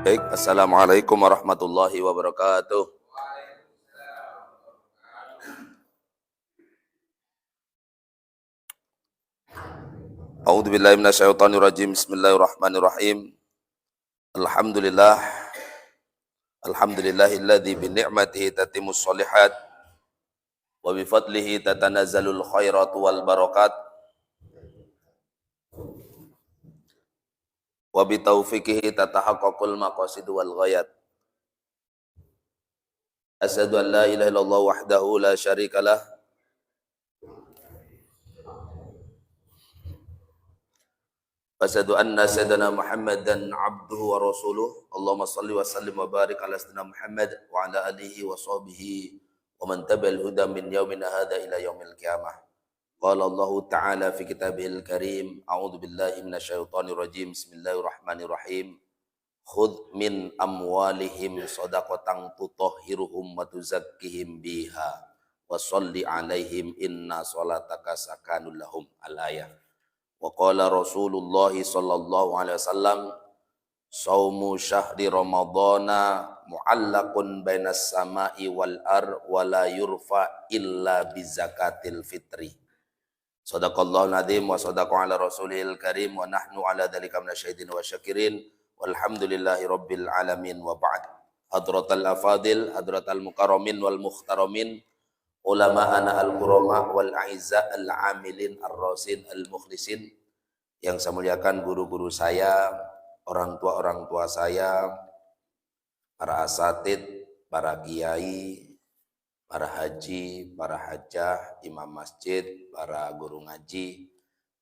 Baik, Assalamualaikum warahmatullahi wabarakatuh. A'udzu billahi minasyaitonir rajim. Bismillahirrahmanirrahim. Alhamdulillah. Alhamdulillahilladzi bi ni'matihi tatimmus shalihat wa bi fadlihi tatanazzalul khairatu wal barakat wa bi taufiqihi tatahaqqaqul maqasid wal ghayat. Asyhadu an la ilaha illallah wahdahu la syarikalah Asyhadu anna sayyidina Muhammadan abduhu wa rasuluh. Allahumma salli wa sallim wa barik ala sayyidina Muhammad wa ala alihi wa sahbihi wa man tabi'al huda min yaumina hadza ila yaumil qiyamah. Qala Allah Ta'ala fi kitabihil karim, a'udzu billahi minasyaitonir rajim. Bismillahirrahmanirrahim. Khudh min amwalihim shadaqatan tutahhiruhum wa tuzakkihim biha wa shalli 'alaihim inna salataka sakanul lahum. Al-ayah. Wa qala Rasulullah sallallahu alaihi wasallam, saumu syahri ramadhana mu'allaqun bainas sama'i wal ar wa la yurfa illa bi zakatil fitri. Shadaqallahul azim wa shadaqa ala rasulil karim wa nahnu ala dzalika minasyahidin wa syakirin walhamdulillahi rabbil alamin wa ba'd. Hadratal afadil, hadratal mukarramin wal mukhtaramin, ulama ana al-kurama wal a'izza al-amilin ar-rasin al-mukhlisin, yang saya muliakan guru-guru saya, orang tua saya, para asatid, para kiai, para haji, para hajah, imam masjid, para guru ngaji,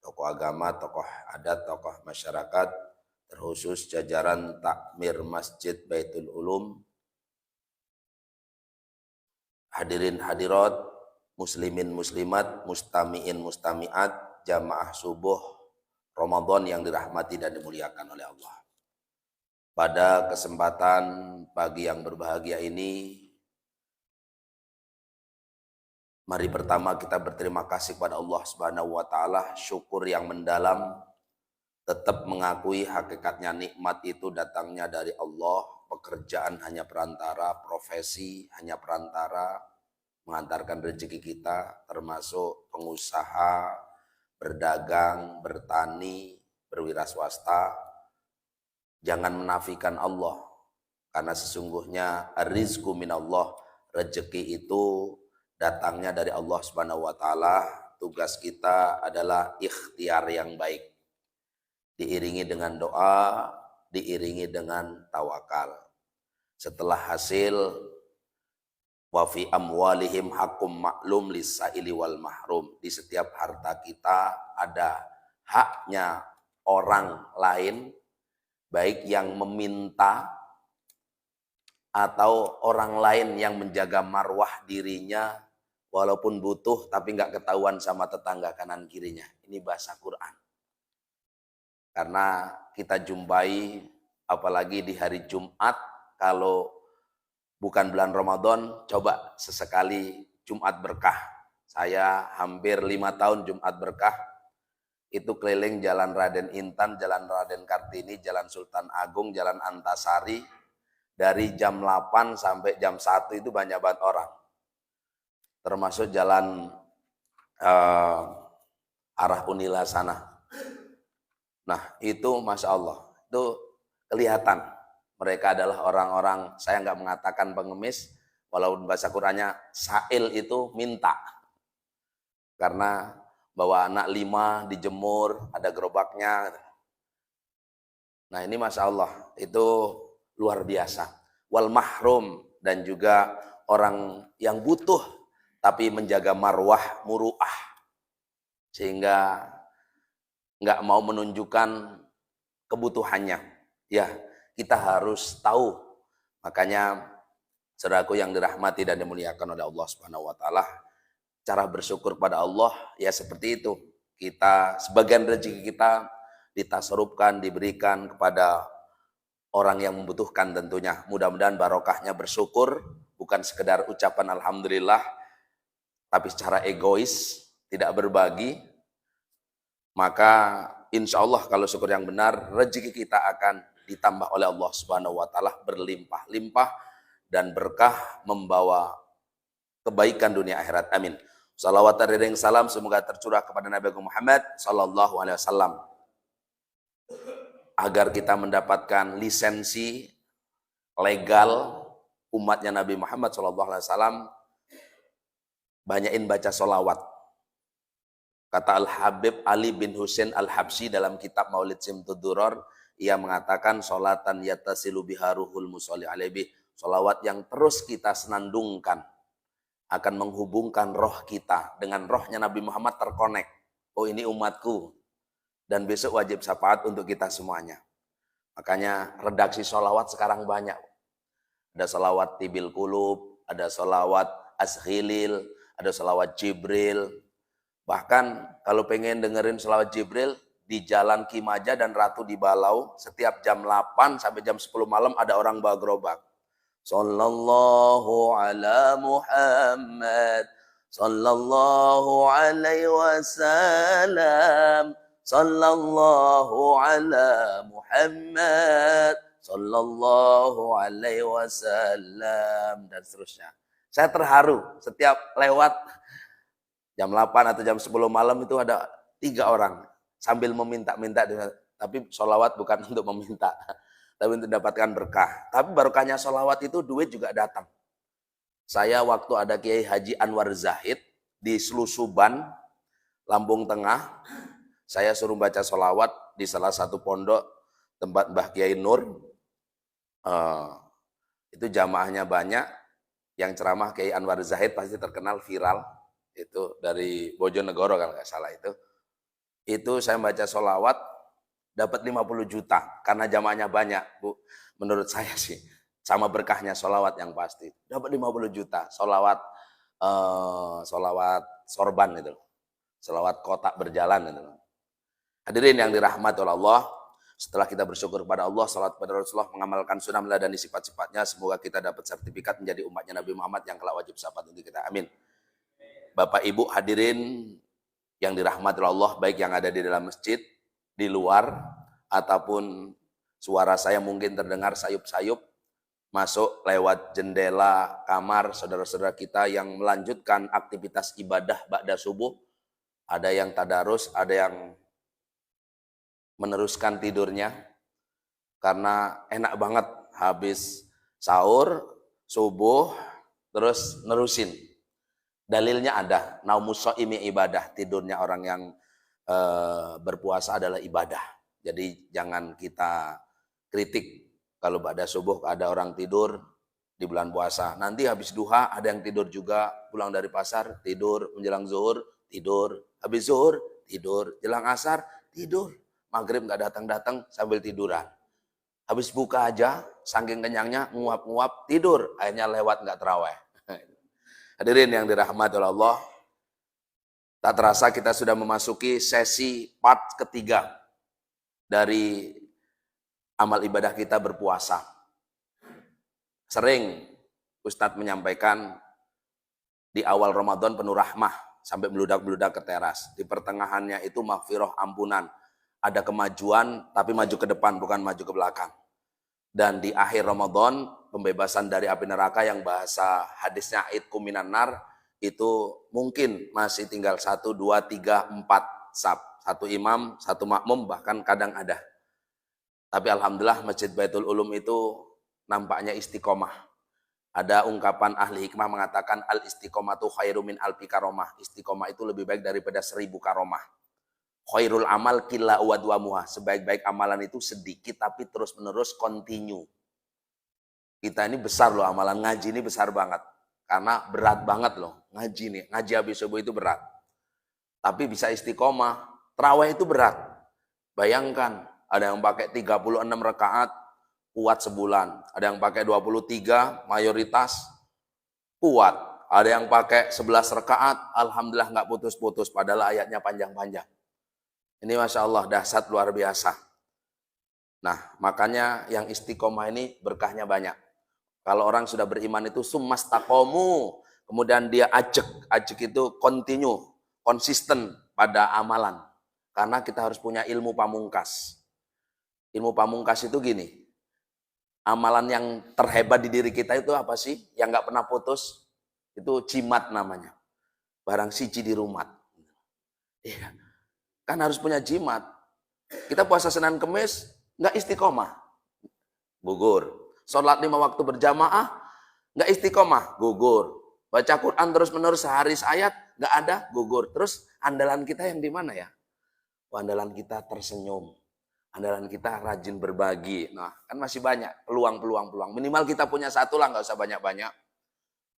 tokoh agama, tokoh adat, tokoh masyarakat, terkhusus jajaran takmir Masjid Baitul Ulum, hadirin hadirat, muslimin muslimat, mustamiin mustamiat, jamaah subuh Ramadan yang dirahmati dan dimuliakan oleh Allah. Pada kesempatan pagi yang berbahagia ini, mari pertama kita berterima kasih kepada Allah Subhanahu wa taala, syukur yang mendalam, tetap mengakui hakikatnya nikmat itu datangnya dari Allah. Pekerjaan hanya perantara, profesi hanya perantara mengantarkan rezeki kita, termasuk pengusaha, berdagang, bertani, berwira swasta. Jangan menafikan Allah, karena sesungguhnya rizqu minallah, rezeki itu datangnya dari Allah Subhanahu wa taala. Tugas kita adalah ikhtiar yang baik, diiringi dengan doa, diiringi dengan tawakal. Setelah hasil, wa fi amwalihim haqqum ma'lum lis-sa'ili wal mahrum. Di setiap harta kita ada haknya orang lain, baik yang meminta atau orang lain yang menjaga marwah dirinya walaupun butuh tapi nggak ketahuan sama tetangga kanan kirinya. Ini bahasa Quran. Karena kita jumpai apalagi di hari Jumat, kalau bukan bulan Ramadan, coba sesekali Jumat berkah. Saya hampir 5 tahun Jumat berkah, itu keliling Jalan Raden Intan, Jalan Raden Kartini, Jalan Sultan Agung, Jalan Antasari, dari jam 8 sampai jam 1 itu banyak banget orang. Termasuk jalan arah Unila sana. Nah itu Masya Allah, itu kelihatan mereka adalah orang-orang, saya nggak mengatakan pengemis, walaupun bahasa Qurannya sa'il itu minta. Karena bawa anak 5 dijemur, ada gerobaknya. Nah ini Masya Allah, itu luar biasa. Wal mahrum, dan juga orang yang butuh, tapi menjaga marwah, muru'ah. Sehingga nggak mau menunjukkan kebutuhannya. Ya, kita harus tahu. Makanya saudaraku yang dirahmati dan dimuliakan oleh Allah Subhanahu wa taala, cara bersyukur pada Allah ya seperti itu. Kita sebagian rezeki kita ditasarufkan, diberikan kepada orang yang membutuhkan tentunya. Mudah-mudahan barokahnya bersyukur, bukan sekedar ucapan alhamdulillah, tapi secara egois, tidak berbagi. Maka insya Allah kalau syukur yang benar, rezeki kita akan ditambah oleh Allah Subhanahu wa taala berlimpah-limpah dan berkah membawa kebaikan dunia akhirat. Amin. Salawat dan salam semoga tercurah kepada Nabi Muhammad sallallahu alaihi wasallam agar kita mendapatkan lisensi legal umatnya Nabi Muhammad sallallahu alaihi wasallam, banyakin baca solawat. Kata Al-Habib Ali bin Husain Al-Habsyi dalam kitab Maulid Simtud Duror, ia mengatakan solatan yattasilu biha ruhul musolli alaihi, solawat yang terus kita senandungkan akan menghubungkan roh kita dengan rohnya Nabi Muhammad, terkonek. Oh, ini umatku, dan besok wajib syafaat untuk kita semuanya. Makanya redaksi solawat sekarang banyak. Ada solawat Tibil Kulub, ada solawat Ashilil, ada solawat Jibril. Bahkan kalau pengen dengerin selawat Jibril, di Jalan Kimaja dan Ratu di Balau, setiap jam 8 sampai jam 10 malam ada orang bawa gerobak. Sallallahu ala Muhammad, sallallahu alaihi wasallam, sallallahu ala Muhammad, sallallahu alaihi wasallam, dan seterusnya. Saya terharu setiap lewat jam 8 atau jam 10 malam itu ada 3 orang sambil meminta-minta, tapi sholawat bukan untuk meminta, tapi untuk mendapatkan berkah. Tapi berkahnya sholawat itu duit juga datang. Saya waktu ada Kiai Haji Anwar Zahid di Slusuban, Lampung Tengah, saya suruh baca sholawat di salah satu pondok tempat Mbah Kiai Nur. Itu jamaahnya banyak, yang ceramah Kiai Anwar Zahid pasti terkenal, viral. Itu dari Bojonegoro kalau nggak salah itu saya baca sholawat dapat 50 juta karena jamaahnya banyak, Bu. Menurut saya sih sama berkahnya sholawat yang pasti, dapat 50 juta sholawat sorban itu, sholawat kotak berjalan itu. Hadirin yang dirahmati oleh Allah, setelah kita bersyukur kepada Allah, salat kepada Rasulullah, mengamalkan sunnah dan sifat-sifatnya, semoga kita dapat sertifikat menjadi umatnya Nabi Muhammad yang kelak wajib syafaat untuk kita. Amin. Bapak Ibu hadirin yang dirahmati Allah, baik yang ada di dalam masjid, di luar, ataupun suara saya mungkin terdengar sayup-sayup masuk lewat jendela kamar saudara-saudara kita yang melanjutkan aktivitas ibadah ba'da subuh. Ada yang tadarus, ada yang meneruskan tidurnya karena enak banget habis sahur, subuh, terus nerusin. Dalilnya ada, naumus shaimi ibadah, tidurnya orang yang berpuasa adalah ibadah. Jadi jangan kita kritik kalau ba'da subuh ada orang tidur di bulan puasa. Nanti habis duha ada yang tidur juga, pulang dari pasar tidur, menjelang zuhur tidur, habis zuhur tidur, jelang asar tidur, maghrib nggak datang-datang sambil tiduran. Habis buka aja, saking kenyangnya nguap-nguap tidur, akhirnya lewat nggak terawih. Hadirin yang dirahmati oleh Allah, tak terasa kita sudah memasuki sesi part ketiga dari amal ibadah kita berpuasa. Sering Ustadz menyampaikan di awal Ramadan penuh rahmah sampai meludak-meludak ke teras. Di pertengahannya itu maghfirah, ampunan. Ada kemajuan tapi maju ke depan bukan maju ke belakang. Dan di akhir Ramadan pembebasan dari api neraka yang bahasa hadisnya Aidkum minan nar, itu mungkin masih tinggal 1, 2, 3, 4 saf. 1 imam, 1 makmum, bahkan kadang ada. Tapi alhamdulillah Masjid Baitul Ulum itu nampaknya istiqomah. Ada ungkapan ahli hikmah mengatakan al istiqomatu khairu min alfi karomah. Istiqomah itu lebih baik daripada 1000 karomah. Khairul amal killa wadwamuha. Sebaik-baik amalan itu sedikit tapi terus menerus continue. Kita ini besar loh, amalan ngaji ini besar banget. Karena berat banget loh ngaji nih. Ngaji habis subuh itu berat. Tapi bisa istiqomah. Tarawih itu berat. Bayangkan ada yang pakai 36 rakaat kuat sebulan. Ada yang pakai 23 mayoritas kuat. Ada yang pakai 11 rakaat alhamdulillah nggak putus-putus padahal ayatnya panjang-panjang. Ini Masya Allah dahsyat luar biasa. Nah makanya yang istiqomah ini berkahnya banyak. Kalau orang sudah beriman itu summastaqomu, kemudian dia ajek itu continue, konsisten pada amalan. Karena kita harus punya ilmu pamungkas. Ilmu pamungkas itu gini, Amalan yang terhebat di diri kita itu apa sih? Yang nggak pernah putus? Itu jimat namanya. Barang siji di rumah. Iya. Kan harus punya jimat. Kita puasa Senin Kemis, nggak istiqomah. Gugur. Sholat 5 waktu berjamaah, nggak istiqomah. Gugur. Baca Quran terus-menerus sehari sayat, nggak ada, gugur. Terus andalan kita yang di mana ya? Andalan kita tersenyum. Andalan kita rajin berbagi. Nah, kan masih banyak peluang. Minimal kita punya satu lah, nggak usah banyak-banyak.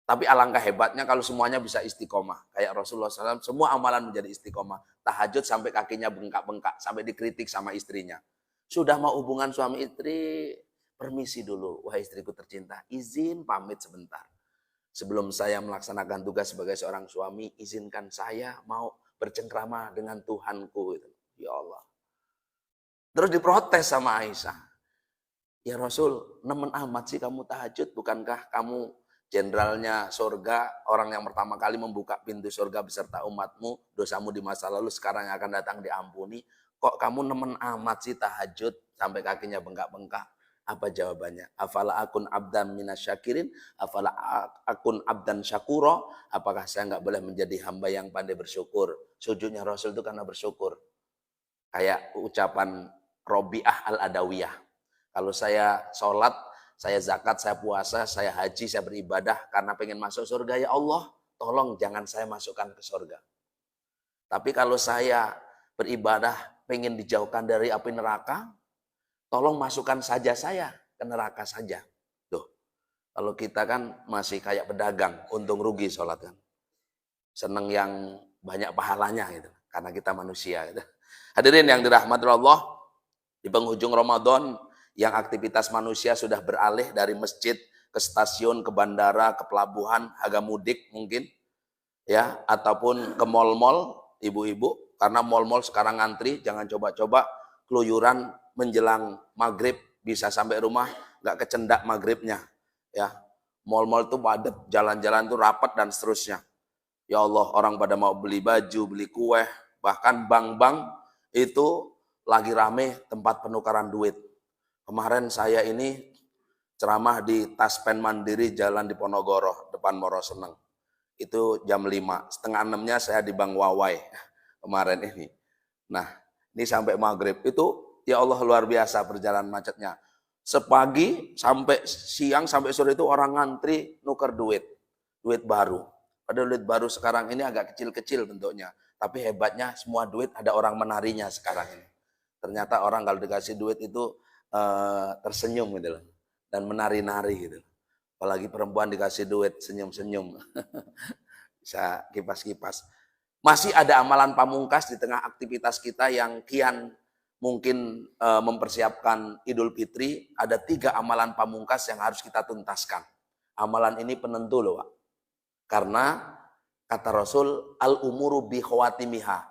Tapi alangkah hebatnya kalau semuanya bisa istiqomah. Kayak Rasulullah SAW, semua amalan menjadi istiqomah. Tahajud sampai kakinya bengkak-bengkak, sampai dikritik sama istrinya. Sudah mau hubungan suami istri, permisi dulu, wahai istriku tercinta, izin pamit sebentar. Sebelum saya melaksanakan tugas sebagai seorang suami, izinkan saya mau bercengkrama dengan Tuhanku. Ya Allah. Terus diprotes sama Aisyah. Ya Rasul, nemen amat sih kamu tahajud, bukankah kamu jenderalnya surga, orang yang pertama kali membuka pintu surga beserta umatmu, dosamu di masa lalu sekarang yang akan datang diampuni. Kok kamu nemen amat sih tahajud sampai kakinya bengkak-bengkak? Apa jawabannya? Afala akun abdan minasyakirin, afala akun abdan syakuro, apakah saya nggak boleh menjadi hamba yang pandai bersyukur? Sujudnya Rasul itu karena bersyukur. Kayak ucapan Robiah al-Adawiyah. Kalau saya sholat, saya zakat, saya puasa, saya haji, saya beribadah karena pengen masuk surga, ya Allah, tolong jangan saya masukkan ke surga. Tapi kalau saya beribadah pengen dijauhkan dari api neraka, tolong masukkan saja saya ke neraka saja. Tuh, kalau kita kan masih kayak pedagang, untung rugi sholat kan. Seneng yang banyak pahalanya gitu, karena kita manusia gitu. Hadirin yang dirahmati Allah, di penghujung Ramadan yang aktivitas manusia sudah beralih dari masjid ke stasiun, ke bandara, ke pelabuhan, agak mudik mungkin, ya, ataupun ke mal-mal, ibu-ibu, karena mal-mal sekarang ngantri, jangan coba-coba keluyuran menjelang maghrib, bisa sampai rumah nggak kecendak maghribnya, ya. Mal-mal tuh padat, jalan-jalan tuh rapat dan seterusnya. Ya Allah, orang pada mau beli baju, beli kue, bahkan bank-bank itu lagi rame tempat penukaran duit. Kemarin saya ini ceramah di Taspen Mandiri Jalan Diponegoro, depan Moro Seneng. Itu jam 5, setengah 6-nya saya di Bank Wawai kemarin ini. Nah, ini sampai maghrib. Itu ya Allah luar biasa perjalanan macetnya. Sepagi sampai siang sampai sore itu orang ngantri nuker duit. Duit baru. Padahal duit baru sekarang ini agak kecil-kecil bentuknya. Tapi hebatnya semua duit ada orang menarinya sekarang ini. Ternyata orang kalau dikasih duit itu tersenyum gitu loh. Dan menari-nari gitu. Apalagi perempuan dikasih duit senyum-senyum. Bisa kipas-kipas. Masih ada amalan pamungkas di tengah aktivitas kita yang kian mungkin mempersiapkan Idul Fitri. Ada 3 amalan pamungkas yang harus kita tuntaskan. Amalan ini penentu loh Pak. Karena kata Rasul, al-umuru bi khawatimiha.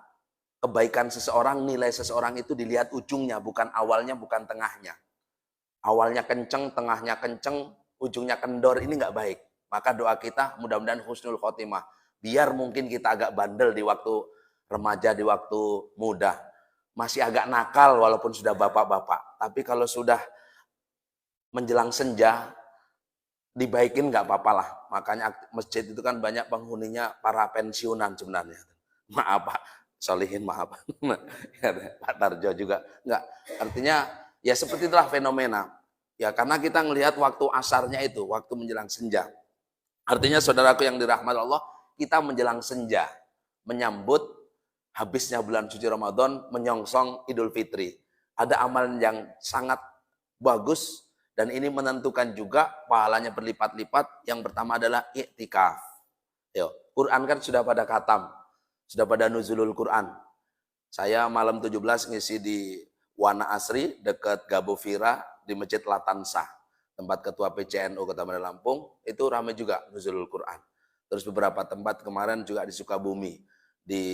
Kebaikan seseorang, nilai seseorang itu dilihat ujungnya, bukan awalnya, bukan tengahnya. Awalnya kenceng, tengahnya kenceng, ujungnya kendor, ini nggak baik. Maka doa kita mudah-mudahan husnul khotimah. Biar mungkin kita agak bandel di waktu remaja, di waktu muda. Masih agak nakal walaupun sudah bapak-bapak. Tapi kalau sudah menjelang senja, dibaikin nggak apa-apa lah. Makanya masjid itu kan banyak penghuninya para pensiunan sebenarnya. Maaf Pak, Solihin maaf. Pak Tarjo juga. Enggak, artinya ya seperti itulah fenomena. Ya karena kita ngelihat waktu asarnya itu, waktu menjelang senja. Artinya saudaraku yang dirahmati Allah, kita menjelang senja. Menyambut habisnya bulan suci Ramadan, menyongsong Idul Fitri. Ada amalan yang sangat bagus, dan ini menentukan juga pahalanya berlipat-lipat. Yang pertama adalah iktikaf. Yuk, Quran kan sudah pada khatam, sudah pada nuzulul Quran. Saya malam 17 ngisi di Wana Asri dekat Gabovira di Masjid Latansah, tempat ketua PCNU Kota Bandar Lampung, itu ramai juga nuzulul Quran. Terus beberapa tempat kemarin juga di Sukabumi, di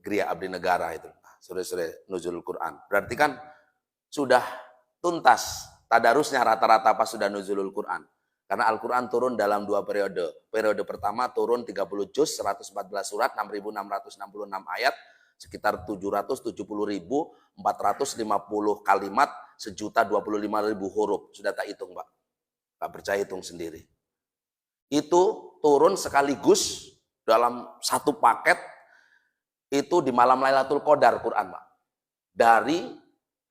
Gria Abdi Negara itu, sore-sore nuzulul Quran. Berarti kan sudah tuntas tadarusnya rata-rata pas sudah nuzulul Quran. Karena Al-Quran turun dalam 2 periode. Periode pertama turun 30 juz, 114 surat, 6.666 ayat, sekitar 770.450 kalimat, 1.025.000 huruf. Sudah tak hitung, Pak. Nggak percaya, hitung sendiri. Itu turun sekaligus dalam satu paket, itu di malam Lailatul Qadar Quran, Pak. Dari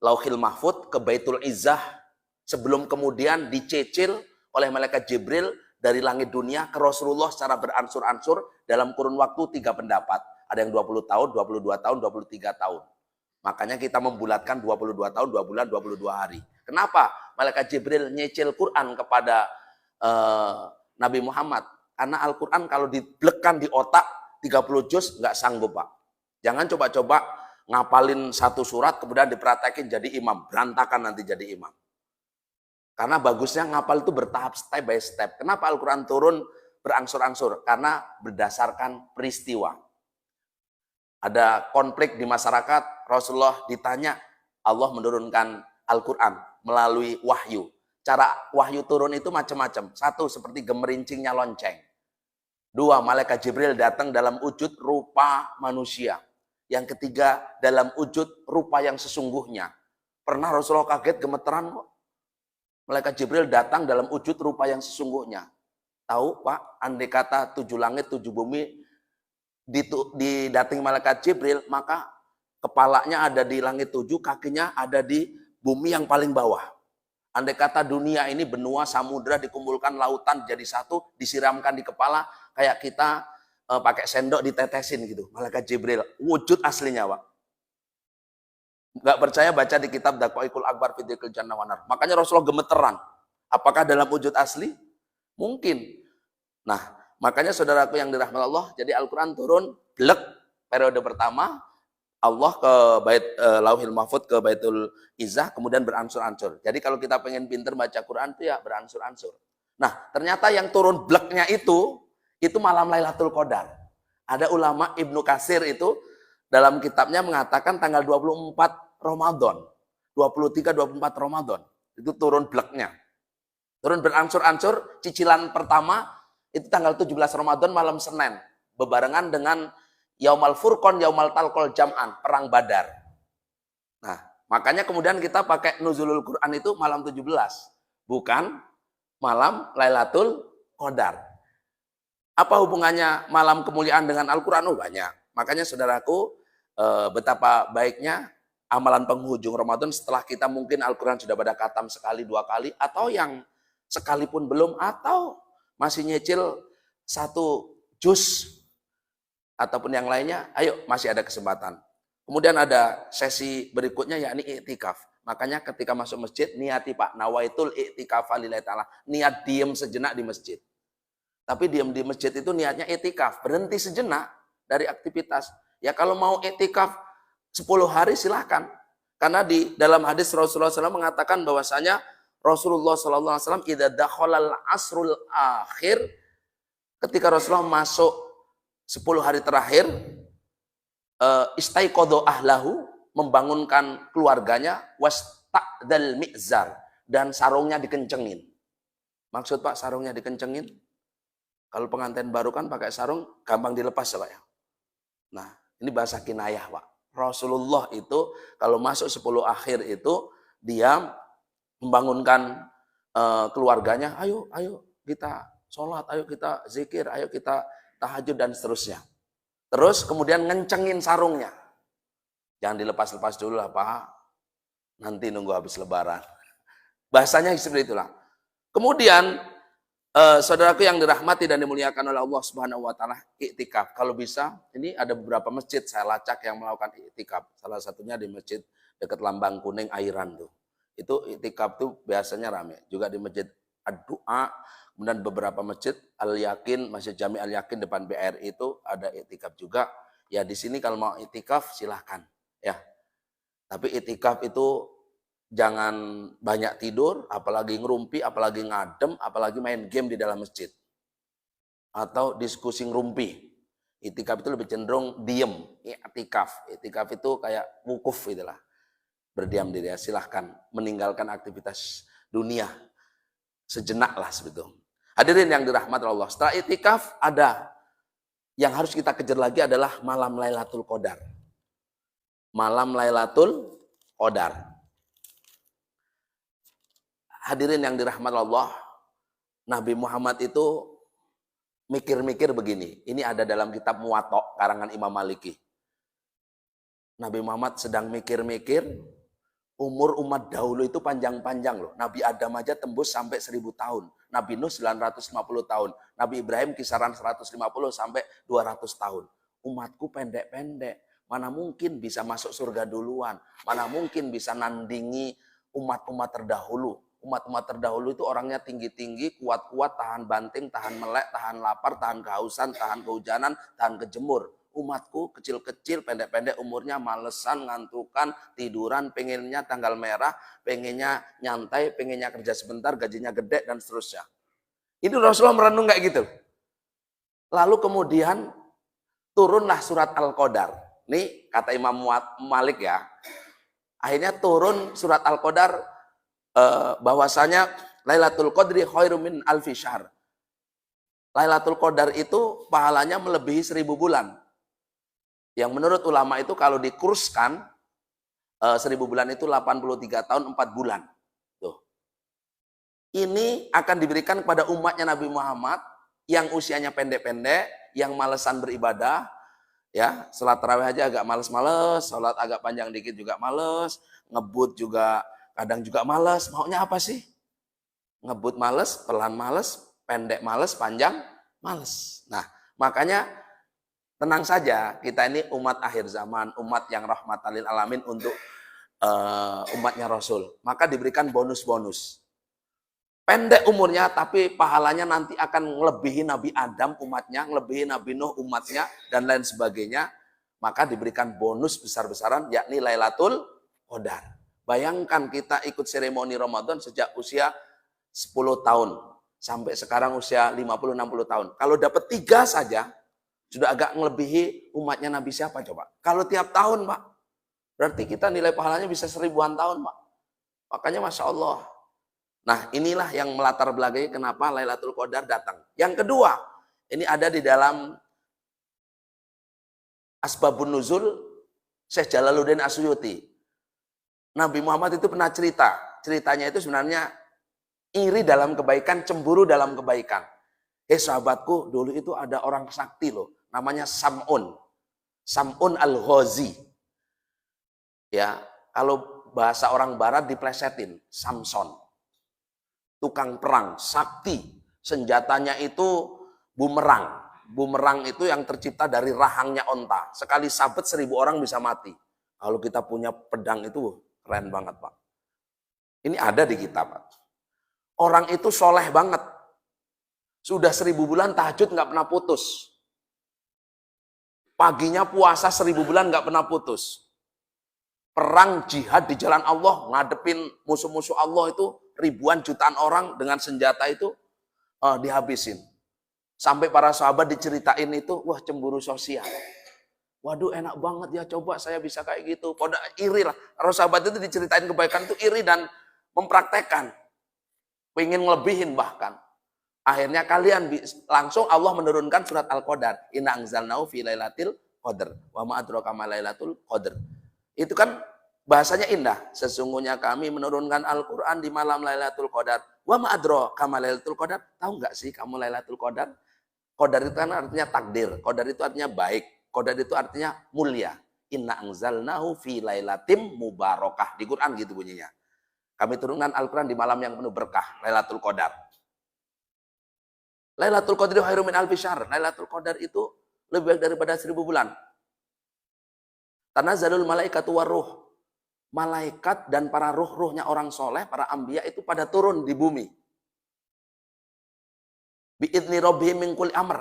Lauhil Mahfud ke Baitul Izzah, sebelum kemudian dicicil oleh malaikat Jibril dari langit dunia ke Rasulullah secara beransur-ansur dalam kurun waktu 3 pendapat. Ada yang 20 tahun, 22 tahun, 23 tahun. Makanya kita membulatkan 22 tahun, 2 bulan, 22 hari. Kenapa? Malaikat Jibril nyicil Quran kepada Nabi Muhammad. Karena Al-Quran kalau diblekan di otak 30 juz nggak sanggup, Pak. Jangan coba-coba ngapalin satu surat kemudian dipraktekin jadi imam. Berantakan nanti jadi imam. Karena bagusnya ngapal itu bertahap, step by step. Kenapa Al-Quran turun berangsur-angsur? Karena berdasarkan peristiwa. Ada konflik di masyarakat, Rasulullah ditanya, Allah menurunkan Al-Quran melalui wahyu. Cara wahyu turun itu macam-macam. Satu, seperti gemerincingnya lonceng. Dua, malaikat Jibril datang dalam wujud rupa manusia. Yang ketiga, dalam wujud rupa yang sesungguhnya. Pernah Rasulullah kaget, gemeteran kok. Malaikat Jibril datang dalam wujud rupa yang sesungguhnya. Tahu, Pak, andai kata 7 langit, 7 bumi didatangi malaikat Jibril, maka kepalanya ada di langit 7, kakinya ada di bumi yang paling bawah. Andai kata dunia ini benua samudra dikumpulkan lautan jadi satu, disiramkan di kepala, kayak kita pakai sendok ditetesin gitu. Malaikat Jibril, wujud aslinya, Pak. Nggak percaya, baca di kitab Daqaiqul Akbar fi Dzikril Jannah wan Nar. Makanya Rasulullah gemeteran. Apakah dalam wujud asli? Mungkin. Nah, makanya saudaraku yang dirahmati Allah, jadi Al-Quran turun, blek, periode pertama, Allah ke Lauhil Mahfud, ke Baitul Izzah, kemudian beransur-ansur. Jadi kalau kita pengen pinter baca Quran itu ya beransur-ansur. Nah, ternyata yang turun bleknya itu malam Lailatul Qadar. Ada ulama Ibnu Katsir itu dalam kitabnya mengatakan tanggal 24 Ramadan, 23, 24 Ramadan. Itu turun bleknya. Turun beransur-ansur, cicilan pertama itu tanggal 17 Ramadan malam Senin. Bebarengan dengan Yaumal Furqan, Yaumal Talqal Jam'an, perang Badar. Nah, makanya kemudian kita pakai nuzulul Quran itu malam 17, bukan malam Lailatul Qadar. Apa hubungannya malam kemuliaan dengan Al-Quran? Oh, banyak. Makanya saudaraku, betapa baiknya amalan penghujung Ramadan setelah kita mungkin Al-Quran sudah pada khatam sekali, 2 kali, atau yang sekalipun belum, atau masih nyicil 1 juz ataupun yang lainnya, ayo masih ada kesempatan. Kemudian ada sesi berikutnya yakni iktikaf. Makanya ketika masuk masjid, niati, Pak, nawaitul iktikaf lillahi ta'ala. Niat diem sejenak di masjid. Tapi diem di masjid itu niatnya iktikaf, berhenti sejenak dari aktivitas. Ya kalau mau iktikaf 10 hari silahkan. Karena di dalam hadis Rasulullah SAW mengatakan bahwasanya Rasulullah SAW idza dakhalal asrul akhir, ketika Rasulullah masuk 10 hari terakhir, istaiqadha ahlahu, membangunkan keluarganya, wasta'dal mi'zar, dan sarungnya dikencengin. Maksud, Pak, sarungnya dikencengin? Kalau pengantin baru kan pakai sarung gampang dilepas, ya, Pak, ya. Nah, ini bahasa kinayah, Pak. Rasulullah itu kalau masuk 10 akhir itu dia membangunkan keluarganya, ayo kita sholat, ayo kita zikir, ayo kita tahajud dan seterusnya. Terus kemudian ngencengin sarungnya. Jangan dilepas-lepas dulu lah, Pak. Nanti nunggu habis lebaran. Bahasanya seperti itulah. Kemudian saudaraku yang dirahmati dan dimuliakan oleh Allah Subhanahu wa taala, iktikaf. Kalau bisa, ini ada beberapa masjid saya lacak yang melakukan iktikaf. Salah satunya di masjid dekat Lambang Kuning Airan tuh. Itu iktikaf tuh biasanya rame. Juga di masjid Ad-Du'a, kemudian beberapa masjid Al-Yakin, Masjid Jami Al-Yakin depan BRI itu ada iktikaf juga. Ya di sini kalau mau iktikaf silahkan, ya. Tapi iktikaf itu jangan banyak tidur, apalagi ngerumpi, apalagi ngadem, apalagi main game di dalam masjid. Atau diskusi ngerumpi. Iktikaf itu lebih cenderung diem, iktikaf. Iktikaf itu kayak wukuf itulah. Berdiam diri, ya. Silahkan meninggalkan aktivitas dunia sejenak lah sebetulnya. Hadirin yang dirahmati Allah, setelah iktikaf ada yang harus kita kejar lagi adalah malam Lailatul Qadar. Malam Lailatul Qadar. Hadirin yang dirahmati Allah, Nabi Muhammad itu mikir-mikir begini. Ini ada dalam kitab Muwatta karangan Imam Maliki. Nabi Muhammad sedang mikir-mikir, umur umat dahulu itu panjang-panjang loh. Nabi Adam aja tembus sampai 1000 tahun. Nabi Nuh 950 tahun. Nabi Ibrahim kisaran 150 sampai 200 tahun. Umatku pendek-pendek. Mana mungkin bisa masuk surga duluan. Mana mungkin bisa nandingi umat-umat terdahulu. Umat-umat terdahulu itu orangnya tinggi-tinggi, kuat-kuat, tahan banting, tahan melek, tahan lapar, tahan kehausan, tahan kehujanan, tahan kejemur. Umatku kecil-kecil, pendek-pendek umurnya, malesan, ngantukan, tiduran, pengennya tanggal merah, pengennya nyantai, pengennya kerja sebentar, gajinya gede, dan seterusnya. Itu Rasulullah merenung kayak gitu. Lalu kemudian turunlah surat Al-Qadar. Nih kata Imam Malik ya. Akhirnya turun surat Al-Qadar bahwasanya Lailatul Qadri khairum min alfi syahr. Lailatul Qadar itu pahalanya melebihi 1000 bulan. Yang menurut ulama itu kalau dikurskan 1000 bulan itu 83 tahun 4 bulan. Tuh. Ini akan diberikan kepada umatnya Nabi Muhammad yang usianya pendek-pendek, yang malesan beribadah, ya, salat tarawih aja agak males-males, salat agak panjang dikit juga males, ngebut juga kadang juga males. Maunya apa sih? Ngebut males, pelan males, pendek males, panjang males. Nah, makanya tenang saja, kita ini umat akhir zaman, umat yang rahmatan lil alamin untuk umatnya Rasul. Maka diberikan bonus-bonus. Pendek umurnya, tapi pahalanya nanti akan melebihi Nabi Adam umatnya, melebihi Nabi Nuh umatnya, dan lain sebagainya. Maka diberikan bonus besar-besaran, yakni Lailatul Qadar. Bayangkan kita ikut seremoni Ramadan sejak usia 10 tahun. Sampai sekarang usia 50-60 tahun. Kalau dapat 3 saja, sudah agak melebihi umatnya Nabi siapa coba? Kalau tiap tahun Pak, berarti kita nilai pahalanya bisa 1000-an tahun Pak. Makanya Masya Allah. Nah inilah yang melatar belakangi kenapa Lailatul Qadar datang. Yang kedua, ini ada di dalam Asbabun Nuzul Syekh Jalaluddin Asyuyuti. Nabi Muhammad itu pernah cerita. Ceritanya itu sebenarnya iri dalam kebaikan, cemburu dalam kebaikan. Sahabatku, dulu itu ada orang sakti loh. Namanya Sam'un. Sam'un Al-Ghazi. Ya, kalau bahasa orang barat diplesetin. Samson. Tukang perang, sakti. Senjatanya itu bumerang. Bumerang itu yang tercipta dari rahangnya onta. Sekali sabet 1000 orang bisa mati. Kalau kita punya pedang itu keren banget Pak. Ini ada di kita Pak. Orang itu soleh banget. Sudah 1000 bulan tahajud nggak pernah putus. Paginya puasa 1000 bulan nggak pernah putus. Perang jihad di jalan Allah, ngadepin musuh-musuh Allah itu ribuan jutaan orang dengan senjata itu dihabisin. Sampai para sahabat diceritain itu, wah cemburu sosial. Waduh enak banget ya, coba saya bisa kayak gitu. Pada iri lah. Para sahabat itu diceritain kebaikan itu iri dan mempraktekkan. Pengen ngelebihin bahkan. Akhirnya kalian langsung Allah menurunkan surat Al-Qadar. Inna anzalnahu fi lailatul qadar. Wa ma adraka ma lailatul qadar. Itu kan bahasanya indah. Sesungguhnya kami menurunkan Al-Quran di malam Lailatul Qadar. Wa ma adraka ma lailatul qadar. Tahu nggak sih kamu Lailatul Qadar? Qadar itu kan artinya takdir. Qadar itu artinya baik. Qadar itu artinya mulia. Inna anzalnahu fi lailatim mubarakah. Di Quran gitu bunyinya. Kami turunkan Al-Quran di malam yang penuh berkah. Lailatul Qadar. Lailatul Qadri khairum min alfi syahr. Lailatul Qadar itu lebih baik daripada 1000 bulan. Tanazzalul malaikatu waruh. Malaikat dan para ruh-ruhnya orang soleh, para anbiya itu pada turun di bumi. Bi'idni rabbihim min kulli amr.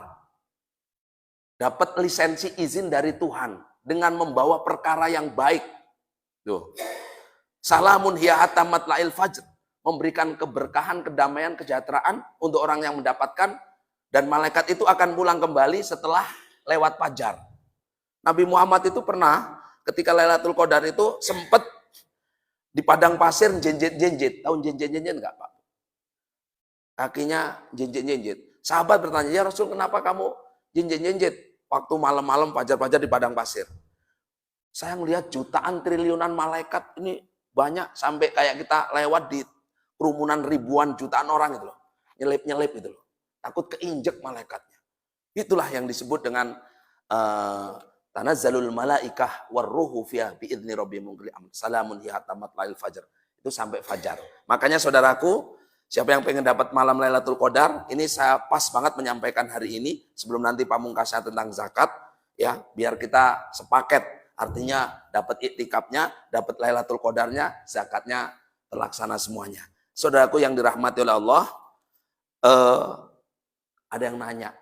Dapat lisensi izin dari Tuhan dengan membawa perkara yang baik. Tuh. Salamun hiya hatta matla'il fajr. Memberikan keberkahan, kedamaian, kesejahteraan untuk orang yang mendapatkan. Dan malaikat itu akan pulang kembali setelah lewat fajar. Nabi Muhammad itu pernah ketika Lailatul Qadar itu sempat di padang pasir jenjit-jenjit. Tahu jenjit-jenjit enggak Pak? Kakinya jenjit-jenjit. Sahabat bertanya, ya Rasul kenapa kamu jenjit-jenjit? Waktu malam-malam fajar-fajar di padang pasir. Saya melihat jutaan triliunan malaikat ini banyak sampai kayak kita lewat di kerumunan ribuan jutaan orang itu loh. Nyelip-nyelip itu loh. Takut keinjek malaikatnya. Itulah yang disebut dengan tanazzalul malaikah warruhu fiha biidzni rabbihim min amr. Salamun hiya hatta matla'il fajar. Itu sampai fajar. Makanya saudaraku, siapa yang pengen dapat malam Lailatul Qadar, ini saya pas banget menyampaikan hari ini sebelum nanti pamungkasnya tentang zakat, ya, biar kita sepaket. Artinya dapat iktikafnya, dapat Lailatul Qadarnya, zakatnya terlaksana semuanya. Saudaraku yang dirahmati oleh Allah, ada yang nanya,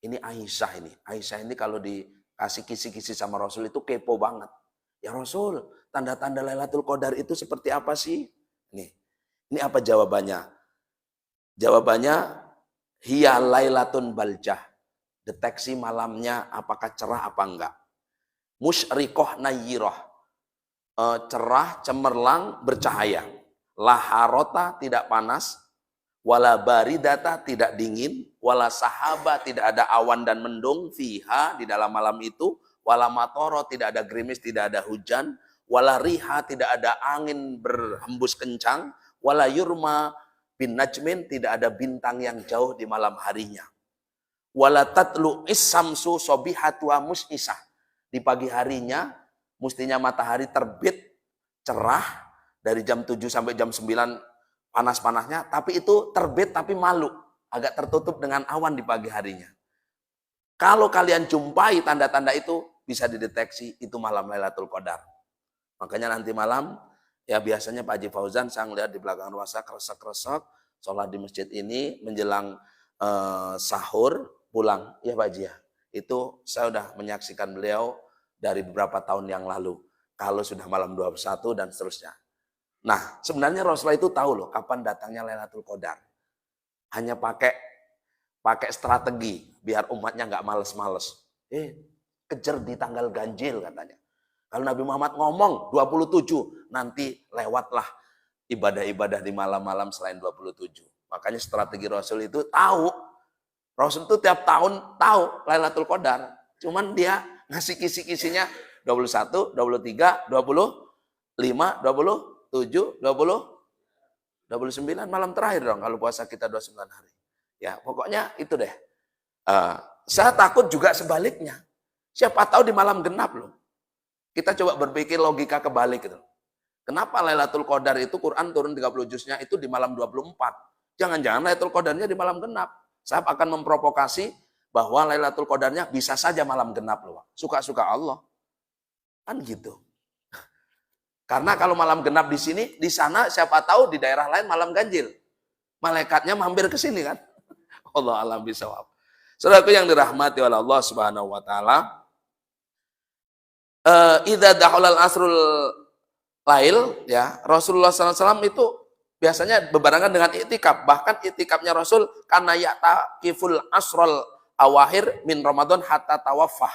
ini Aisyah ini. Aisyah ini kalau dikasih kisi-kisi sama Rasul itu kepo banget. Ya Rasul, tanda-tanda Lailatul Qadar itu seperti apa sih? Ini apa jawabannya? Jawabannya, hiya lailatun baljah. Deteksi malamnya apakah cerah apa enggak. Musyriqah nayyirah. Cerah, cemerlang, bercahaya. Laharota, tidak panas. Wala baridata, tidak dingin. Wala sahaba, tidak ada awan dan mendung. Fiha, di dalam malam itu. Wala matoro, tidak ada gerimis, tidak ada hujan. Wala riha, tidak ada angin berhembus kencang. Wala yurma bin najmin, tidak ada bintang yang jauh di malam harinya. Wala tatlu issamsu sobihatu mus'isah. Di pagi harinya, mestinya matahari terbit, cerah, dari jam 7 sampai jam 9 panas-panasnya, tapi itu terbit tapi malu, agak tertutup dengan awan di pagi harinya. Kalau kalian jumpai tanda-tanda itu, bisa dideteksi itu malam Lailatul Qadar. Makanya nanti malam, ya biasanya Pak Haji Fauzan, saya ngeliat di belakang rumah saya kresek-kresek, sholat di masjid ini, menjelang sahur, pulang. Ya Pak Haji ya, itu saya sudah menyaksikan beliau dari beberapa tahun yang lalu. Kalau sudah malam 21 dan seterusnya. Nah, sebenarnya Rasulullah itu tahu loh kapan datangnya Lailatul Qadar. Hanya pakai strategi biar umatnya nggak males-males. Kejar di tanggal ganjil katanya. Kalau Nabi Muhammad ngomong 27, nanti lewatlah ibadah-ibadah di malam-malam selain 27. Makanya strategi Rasul itu tahu. Rasul itu tiap tahun tahu Lailatul Qadar. Cuman dia ngasih kisi-kisinya 21, 23, 25, 27, 29 malam terakhir dong kalau puasa kita 29 hari. Ya, pokoknya itu deh. Saya takut juga sebaliknya. Siapa tahu di malam genap loh. Kita coba berpikir logika kebalik gitu. Kenapa Lailatul Qadar itu Quran turun 30 juznya itu di malam 24? Jangan-jangan Lailatul Qadarnya di malam genap. Saya akan memprovokasi bahwa Lailatul Qadarnya bisa saja malam genap loh. Suka-suka Allah. Kan gitu. Karena kalau malam genap di sini, di sana siapa tahu di daerah lain malam ganjil. Malaikatnya mampir ke sini kan. Allah alam bisawab. Saudaraku yang dirahmati oleh Allah Subhanahu wa taala, idza dakhalal asrul lail, ya, Rasulullah SAW itu biasanya berbarengan dengan iktikaf. Bahkan iktikafnya Rasul karena ya'taqiful asrul awahir min Ramadan hatta tawaffah.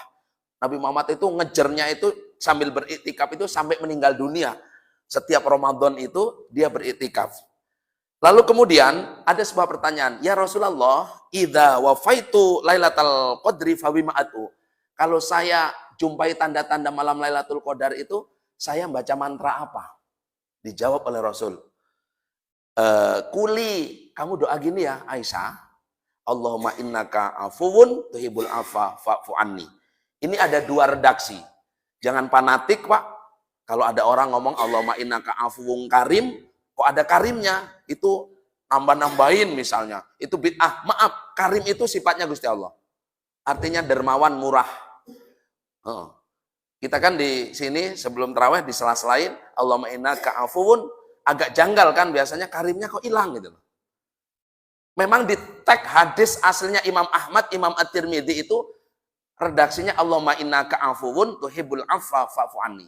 Nabi Muhammad itu ngejernya itu sambil beriktikaf itu sampai meninggal dunia. Setiap Ramadan itu dia beriktikaf. Lalu kemudian ada sebuah pertanyaan, ya Rasulullah, idza wafaitu lailatal qadri fawima'atu. Kalau saya jumpai tanda-tanda malam Lailatul Qadar itu, saya baca mantra apa? Dijawab oleh Rasul. Kuli, kamu doa gini ya Aisyah. Allahumma innaka afuwun tuhibul afa fa'fu anni. Ini ada dua redaksi. Jangan fanatik Pak. Kalau ada orang ngomong Allahumma innaka afuwun karim, kok ada karimnya? Itu nambah-nambahin misalnya. Itu bid'ah. Maaf, karim itu sifatnya Gusti Allah. Artinya dermawan, murah. Kita kan di sini sebelum tarawih di sela-selain Allahumma innaka afuwun, agak janggal kan biasanya karimnya kok hilang gitu. Memang di tag hadis aslinya Imam Ahmad, Imam At-Tirmidzi itu redaksinya Allahumma innaka afuwun tuhibbul afwa fa'fu anni.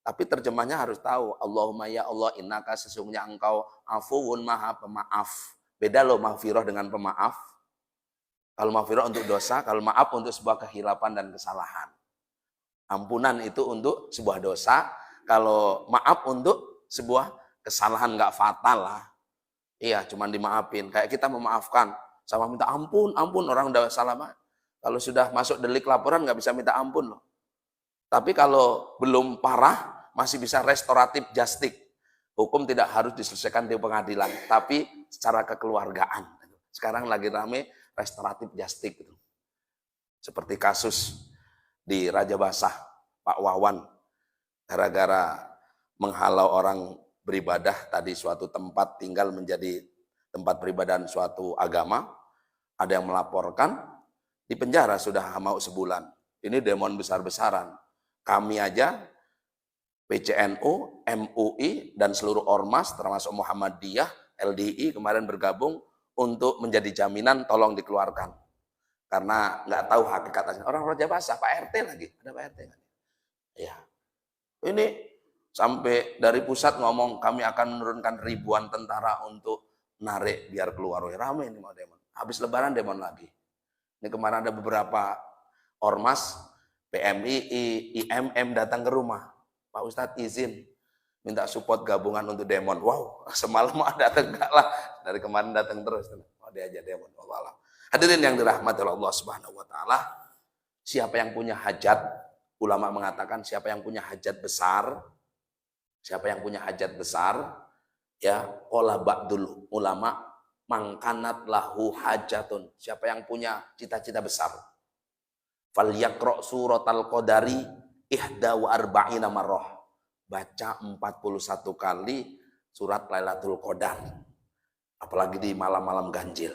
Tapi terjemahnya harus tahu, Allahumma ya Allah innaka sesungguhnya engkau afuwun maha pemaaf. Beda loh maghfirah dengan pemaaf. Kalau maghfirah untuk dosa, kalau maaf untuk sebuah kehilapan dan kesalahan. Ampunan itu untuk sebuah dosa, kalau maaf untuk sebuah kesalahan nggak fatal lah. Iya, cuman dimaafin. Kayak kita memaafkan, sama minta ampun, orang udah salah mah. Kalau sudah masuk delik laporan nggak bisa minta ampun loh. Tapi kalau belum parah, masih bisa restoratif justice. Hukum tidak harus diselesaikan di pengadilan, tapi secara kekeluargaan. Sekarang lagi rame restoratif justice gitu. Seperti kasus di Raja Basah, Pak Wawan, gara-gara menghalau orang beribadah tadi suatu tempat tinggal menjadi tempat peribadahan suatu agama, ada yang melaporkan, di penjara sudah mau sebulan. Ini demon besar-besaran. Kami aja PCNU, MUI, dan seluruh ormas termasuk Muhammadiyah, LDI kemarin bergabung untuk menjadi jaminan tolong dikeluarkan. Karena nggak tahu hakikatnya. Orang Raja Basah, Pak RT lagi. Ada Pak RT kan? Ya. Ini sampai dari pusat ngomong kami akan menurunkan ribuan tentara untuk narik biar keluar. Rame ini mau demon. Habis lebaran demon lagi. Ini kemarin ada beberapa ormas, PMII, IMM datang ke rumah. Pak Ustadz izin minta support gabungan untuk demon. Wow, semalam datang enggak lah. Dari kemarin datang terus. Oh, diajak demon. Allah. Hadirin yang dirahmati oleh Allah Subhanahu wa taala, siapa yang punya hajat, ulama mengatakan siapa yang punya hajat besar, siapa yang punya hajat besar, ya, qala ba'dul ulama mangkanat lahu hajatun. Siapa yang punya cita-cita besar, falyaqra suratal qadari ihda wa arba'ina marrah. Baca 41 kali surat Lailatul Qadar. Apalagi di malam-malam ganjil.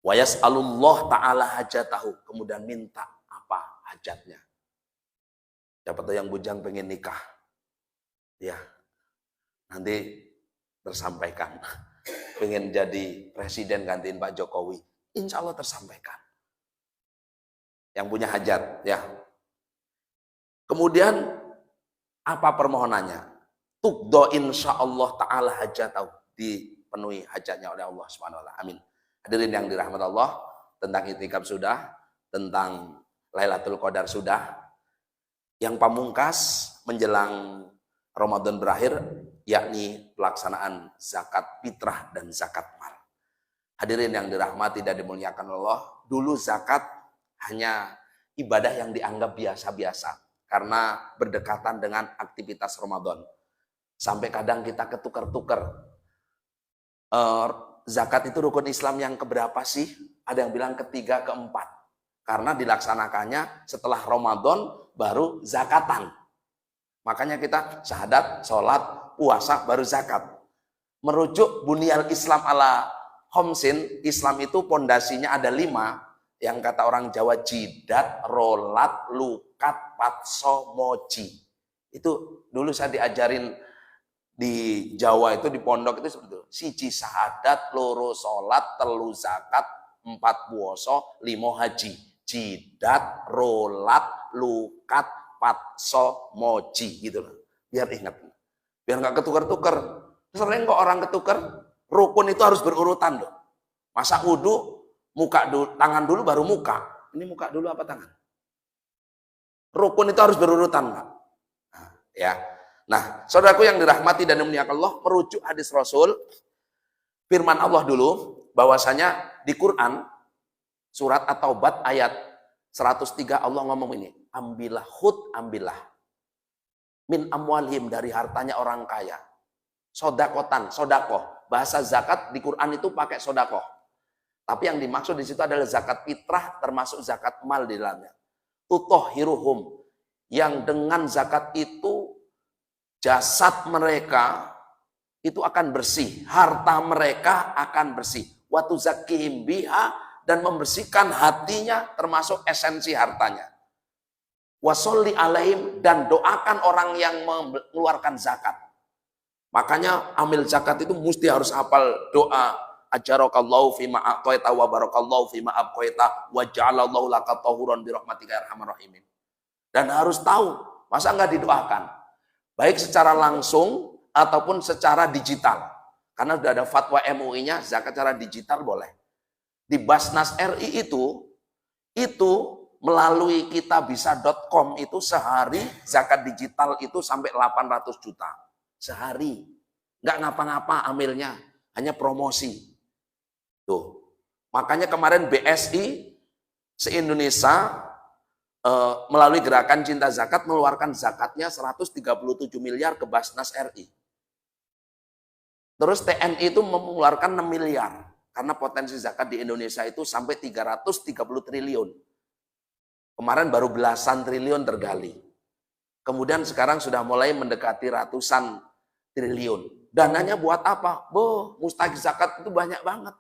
Wa yas'alullah ta'ala hajatahu. Kemudian minta apa hajatnya. Siapa tuh yang bujang pengen nikah. Ya, nanti tersampaikan. Pengen jadi presiden gantiin Pak Jokowi. Insya Allah tersampaikan. Yang punya hajat, ya. Kemudian apa permohonannya? Tuqdo insya Allah ta'ala hajatahu. Dipenuhi hajatnya oleh Allah subhanahu wa ta'ala. Amin. Hadirin yang dirahmati Allah, tentang itikaf sudah, tentang Lailatul Qadar sudah. Yang pamungkas menjelang Ramadan berakhir, yakni pelaksanaan zakat fitrah dan zakat mal. Hadirin yang dirahmati dan dimuliakan Allah, dulu zakat hanya ibadah yang dianggap biasa-biasa. Karena berdekatan dengan aktivitas Ramadan. Sampai kadang kita ketukar-tukar. Zakat itu rukun Islam yang keberapa sih? Ada yang bilang ketiga, keempat. Karena dilaksanakannya setelah Ramadan baru zakatan. Makanya kita syahadat, sholat, puasa, baru zakat. Merujuk bunyal Islam ala khomsin, Islam itu pondasinya ada 5. Yang kata orang Jawa jidat, rolat, lukat, patso, moji. Itu dulu saya diajarin di Jawa itu, di pondok itu seperti itu. Siji sahadat, loro sholat, telu zakat, 4 puasa, 5 haji. Jidat, rolat, lukat, patso, moji gitu loh. Biar ingat. Biar nggak ketukar-tukar. Sering kok orang ketukar, rukun itu harus berurutan loh. Masa wudu muka dulu, tangan dulu baru muka. Ini muka dulu apa tangan? Rukun itu harus berurutan, Pak. Nah, ya. Nah, saudaraku yang dirahmati dan dimuliakan Allah, merujuk hadis Rasul, firman Allah dulu, bahwasanya di Quran surat At-Taubah ayat 103 Allah ngomong ini, ambillah ambillah min amwalhim, dari hartanya orang kaya. Sodakotan, sodakoh. Bahasa zakat di Quran itu pakai sodakoh. Tapi yang dimaksud di situ adalah zakat fitrah, termasuk zakat mal di dalamnya. Tutohiruhum, yang dengan zakat itu jasad mereka itu akan bersih, harta mereka akan bersih. Watu zakihim biha, dan membersihkan hatinya termasuk esensi hartanya. Wasolli alaihim, dan doakan orang yang mengeluarkan zakat. Makanya amil zakat itu mesti harus hafal doa. Ajarakallahu fima a'taita wa barakallahu fima abqaita wa ja'alallahu laka tahuran bi rahmatika ya arhamar rahimin. Dan harus tahu, masa enggak didoakan? Baik secara langsung ataupun secara digital. Karena sudah ada fatwa MUI-nya, zakat secara digital boleh. Di Basnas RI itu melalui kitabisa.com itu sehari zakat digital itu sampai 800 juta. Sehari. Enggak ngapa-ngapa amilnya, hanya promosi. Tuh. Makanya kemarin BSI se-Indonesia melalui gerakan Cinta Zakat mengeluarkan zakatnya 137 miliar ke Basnas RI. Terus TNI itu mengeluarkan 6 miliar. Karena potensi zakat di Indonesia itu sampai 330 triliun. Kemarin baru belasan triliun tergali. Kemudian sekarang sudah mulai mendekati ratusan triliun. Dananya buat apa? Mustahik zakat itu banyak banget.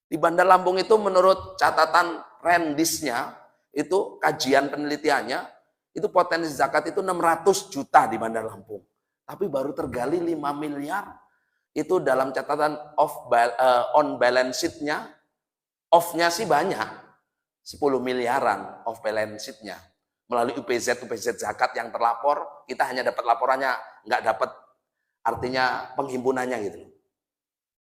Di Bandar Lampung itu menurut catatan Rendisnya, itu kajian penelitiannya, itu potensi zakat itu 600 juta di Bandar Lampung. Tapi baru tergali 5 miliar. Itu dalam catatan on balance sheet-nya, off-nya sih banyak. 10 miliaran off balance sheet-nya. Melalui UPZ zakat yang terlapor, kita hanya dapat laporannya, nggak dapat artinya penghimpunannya gitu.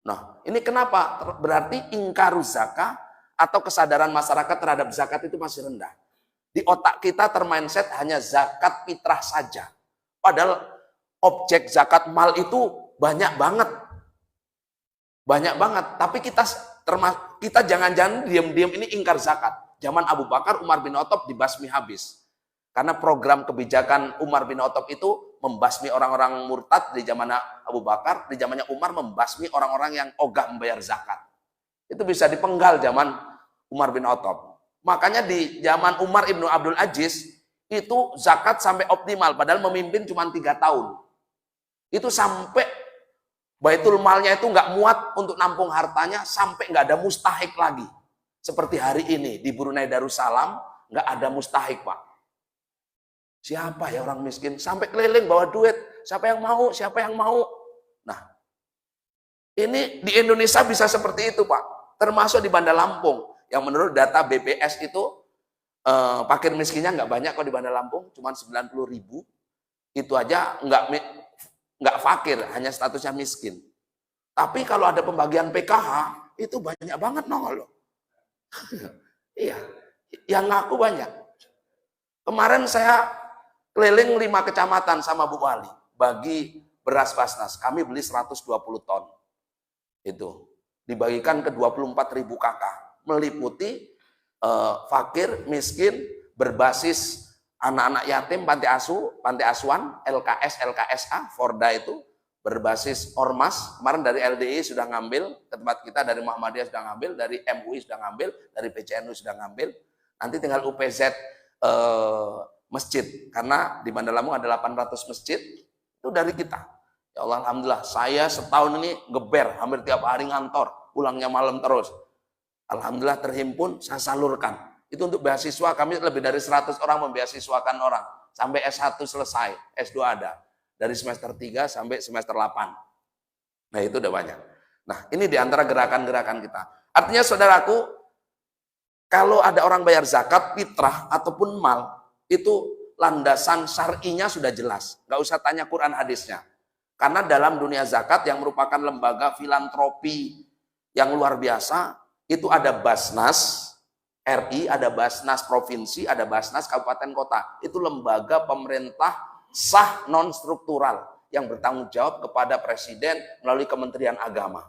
Nah, ini kenapa? Berarti ingkaru zakah atau kesadaran masyarakat terhadap zakat itu masih rendah. Di otak kita termindset hanya zakat fitrah saja. Padahal objek zakat mal itu banyak banget. Banyak banget. Tapi kita jangan-jangan diam-diam ini ingkar zakat. Zaman Abu Bakar, Umar bin Khattab dibasmi habis. Karena program kebijakan Umar bin Khattab itu membasmi orang-orang murtad di zaman Abu Bakar, di zamannya Umar membasmi orang-orang yang ogah membayar zakat. Itu bisa dipenggal zaman Umar bin Khattab. Makanya di zaman Umar Ibnu Abdul Aziz, itu zakat sampai optimal, padahal memimpin cuma 3 tahun. Itu sampai Baitul Malnya itu nggak muat untuk nampung hartanya, sampai nggak ada mustahik lagi. Seperti hari ini di Brunei Darussalam, nggak ada mustahik, Pak. Siapa ya orang miskin? Sampai keliling bawa duit. Siapa yang mau? Siapa yang mau? Nah, ini di Indonesia bisa seperti itu, Pak. Termasuk di Bandar Lampung. Yang menurut data BPS itu, fakir miskinnya nggak banyak kok di Bandar Lampung. Cuma 90.000. Itu aja nggak fakir, hanya statusnya miskin. Tapi kalau ada pembagian PKH, itu banyak banget nongol loh. Iya, yang ngaku banyak. Kemarin saya keliling 5 kecamatan sama Bu Wali, bagi beras basnas. Kami beli 120 ton. Itu dibagikan ke 24.000 kakak, meliputi fakir, miskin, berbasis anak-anak yatim, panti asuhan, LKS, LKSA, Forda itu, berbasis ormas. Kemarin dari LDI sudah ngambil, ke tempat kita dari Muhammadiyah sudah ngambil, dari MUI sudah ngambil, dari PCNU sudah ngambil. Nanti tinggal UPZ masjid, karena di Bandar Lampung ada 800 masjid, itu dari kita. Ya Allah, alhamdulillah, saya setahun ini geber, hampir tiap hari ngantor, pulangnya malam terus. Alhamdulillah terhimpun, saya salurkan. Itu untuk beasiswa, kami lebih dari 100 orang membeasiswakan orang, sampai S1 selesai, S2 ada, dari semester 3 sampai semester 8. Nah itu udah banyak. Nah ini diantara gerakan-gerakan kita. Artinya saudaraku, kalau ada orang bayar zakat, fitrah, ataupun mal, itu landasan syar'inya sudah jelas. Nggak usah tanya Quran hadisnya. Karena dalam dunia zakat yang merupakan lembaga filantropi yang luar biasa, itu ada Basnas RI, ada Basnas Provinsi, ada Basnas Kabupaten Kota. Itu lembaga pemerintah sah non-struktural yang bertanggung jawab kepada Presiden melalui Kementerian Agama.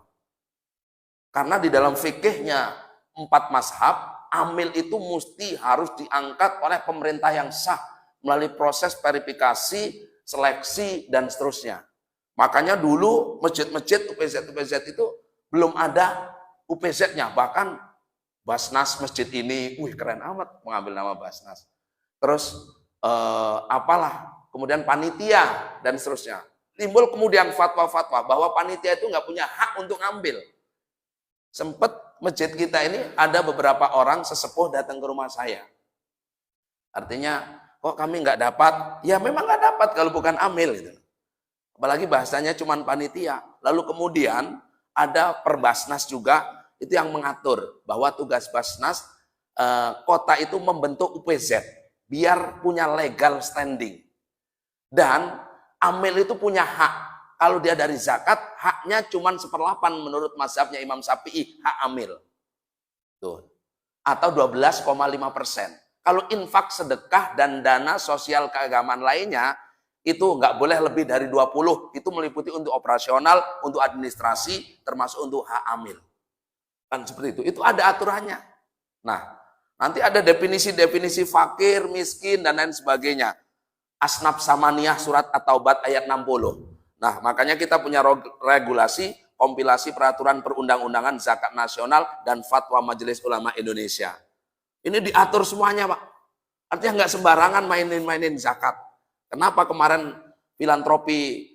Karena di dalam fikihnya 4 mazhab, amil itu mesti harus diangkat oleh pemerintah yang sah melalui proses verifikasi, seleksi, dan seterusnya. Makanya dulu masjid-masjid UPZ itu belum ada UPZ-nya. Bahkan Basnas masjid ini, keren amat mengambil nama Basnas. Terus kemudian panitia dan seterusnya. Timbul kemudian fatwa-fatwa bahwa panitia itu nggak punya hak untuk ngambil. Sempat masjid kita ini ada beberapa orang sesepuh datang ke rumah saya. Artinya, kok kami nggak dapat? Ya memang nggak dapat kalau bukan amil. Gitu. Apalagi bahasanya cuma panitia. Lalu kemudian ada Perbasnas juga, itu yang mengatur bahwa tugas Basnas, kota itu membentuk UPZ, biar punya legal standing. Dan amil itu punya hak. Kalau dia dari zakat, haknya cuma 1/8 menurut mazhabnya Imam Syafi'i, hak amil. Tuh. Atau 12,5%. Kalau infak, sedekah, dan dana sosial keagamaan lainnya, itu nggak boleh lebih dari 20. Itu meliputi untuk operasional, untuk administrasi, termasuk untuk hak amil. Kan seperti itu. Itu ada aturannya. Nah, nanti ada definisi-definisi fakir, miskin, dan lain sebagainya. Asnaf Samaniyah surat At-Taubah ayat 60. Nah, makanya kita punya regulasi, kompilasi peraturan perundang-undangan zakat nasional dan fatwa Majelis Ulama Indonesia. Ini diatur semuanya, Pak. Artinya nggak sembarangan mainin zakat. Kenapa kemarin filantropi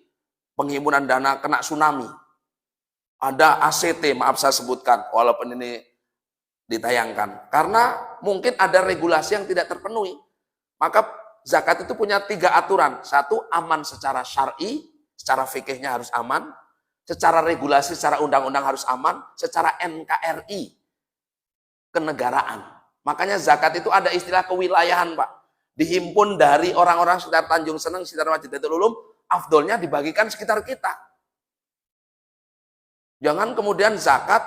penghimpunan dana kena tsunami? Ada ACT, maaf saya sebutkan, walaupun ini ditayangkan. Karena mungkin ada regulasi yang tidak terpenuhi. Maka zakat itu punya 3 aturan. 1, aman secara syar'i, secara fikihnya harus aman. Secara regulasi, secara undang-undang harus aman. Secara NKRI, kenegaraan. Makanya zakat itu ada istilah kewilayahan, Pak. Dihimpun dari orang-orang sekitar Tanjung Seneng, sekitar Masjid Baitul Ulum, afdolnya dibagikan sekitar kita. Jangan kemudian zakat